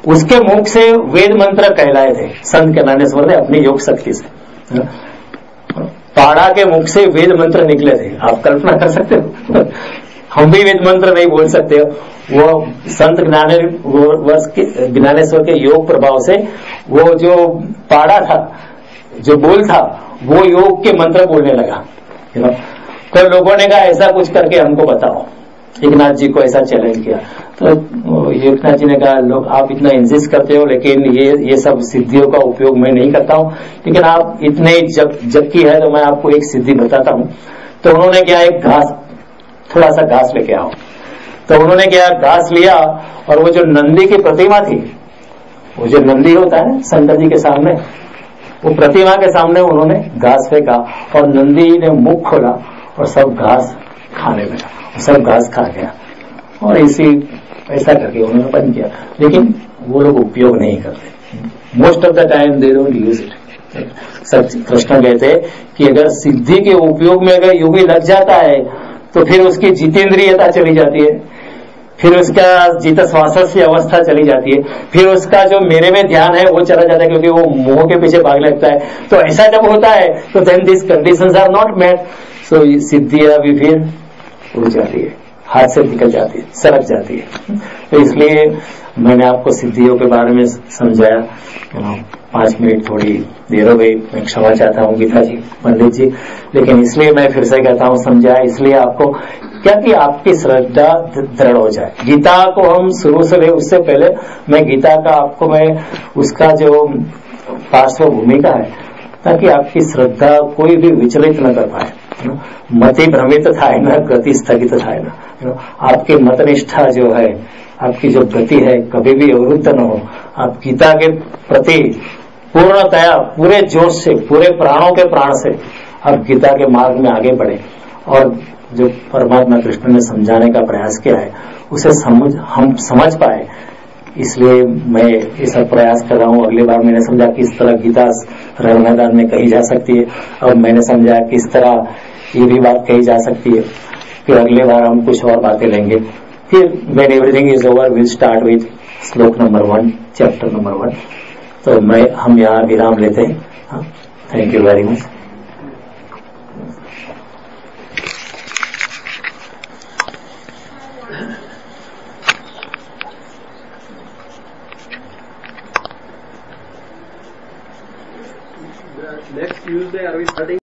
उसके मुख से वेद मंत्र कहलाए थे संत ज्ञानेश्वर ने अपनी योग शक्ति से। पाड़ा के मुख से वेद मंत्र निकले थे। आप कल्पना कर सकते हो, हम भी वेद मंत्र नहीं बोल सकते। वो संत ज्ञानेश्वर के योग प्रभाव से वो जो पाड़ा था, जो बोल था, वो योग के मंत्र बोलने लगा। तो लोगों ने कहा ऐसा कुछ करके हमको बताओ। एकनाथ जी को ऐसा चैलेंज किया। तो एकनाथ जी ने कहा लोग आप इतना इंसिस्ट करते हो, लेकिन ये सब सिद्धियों का उपयोग मैं नहीं करता हूं, लेकिन आप इतने जब की है तो मैं आपको एक सिद्धि बताता हूं। तो उन्होंने क्या, एक घास, थोड़ा सा घास लेके आओ। तो उन्होंने क्या, घास लिया और वो जो नंदी की प्रतिमा थी, वो जो नंदी होता है शंकर जी के सामने, वो प्रतिमा के सामने उन्होंने घास फेंका और नंदी ने मुख खोला और सब घास खाने लगा, सब घास खा गया। और ऐसा करके उन्होंने बंद किया। लेकिन वो लोग उपयोग नहीं करते। Most of the time they don't use it. सच कृष्ण कहते हैं कि अगर सिद्धि के उपयोग में अगर योगी लग जाता है तो फिर उसकी जितेंद्रियता चली जाती है। फिर उसका जीत श्वास अवस्था चली जाती है, फिर उसका जो मेरे में ध्यान है वो चला जाता है क्योंकि वो मोह के पीछे भागने लगता है। तो ऐसा जब होता है तो then this conditions are not met, so सिद्धियां भी फिर उड़ जाती है, हाथ से निकल जाती है, सरक जाती है। तो इसलिए मैंने आपको सिद्धियों के बारे में समझाया। 5 मिनट थोड़ी देर हो गई, मैं क्षमा चाहता हूँ गीता जी, पंडित जी, लेकिन इसलिए मैं फिर से कहता हूँ समझाया इसलिए आपको, क्या कि आपकी श्रद्धा दृढ़ हो जाए। गीता को हम शुरू से ले, उससे पहले मैं गीता का आपको मैं उसका जो पार्श्व भूमिका है, ताकि आपकी श्रद्धा कोई भी विचलित न कर पाए, मति भ्रमित था न गति स्थगित था न, आपकी मतनिष्ठा जो है, आपकी जो गति है कभी भी अवरुद्ध न हो। आप गीता के प्रति पूर्णतया पूरे जोश से, पूरे प्राणों के प्राण से आप गीता के मार्ग में आगे बढ़े और जो परमात्मा कृष्ण ने समझाने का प्रयास किया है उसे हम समझ पाए। इसलिए मैं ये सब प्रयास कर रहा हूँ। अगली बार मैंने समझा किस तरह गीता रण मैदान में कही जा सकती है, अब मैंने समझा किस तरह ये भी बात कही जा सकती है। फिर अगली बार हम कुछ और बातें लेंगे। फिर when everything is over will start with श्लोक नंबर 1, चैप्टर नंबर 1। तो हम यहाँ विराम लेते हैं। Thank you very much. Next Tuesday, are we starting?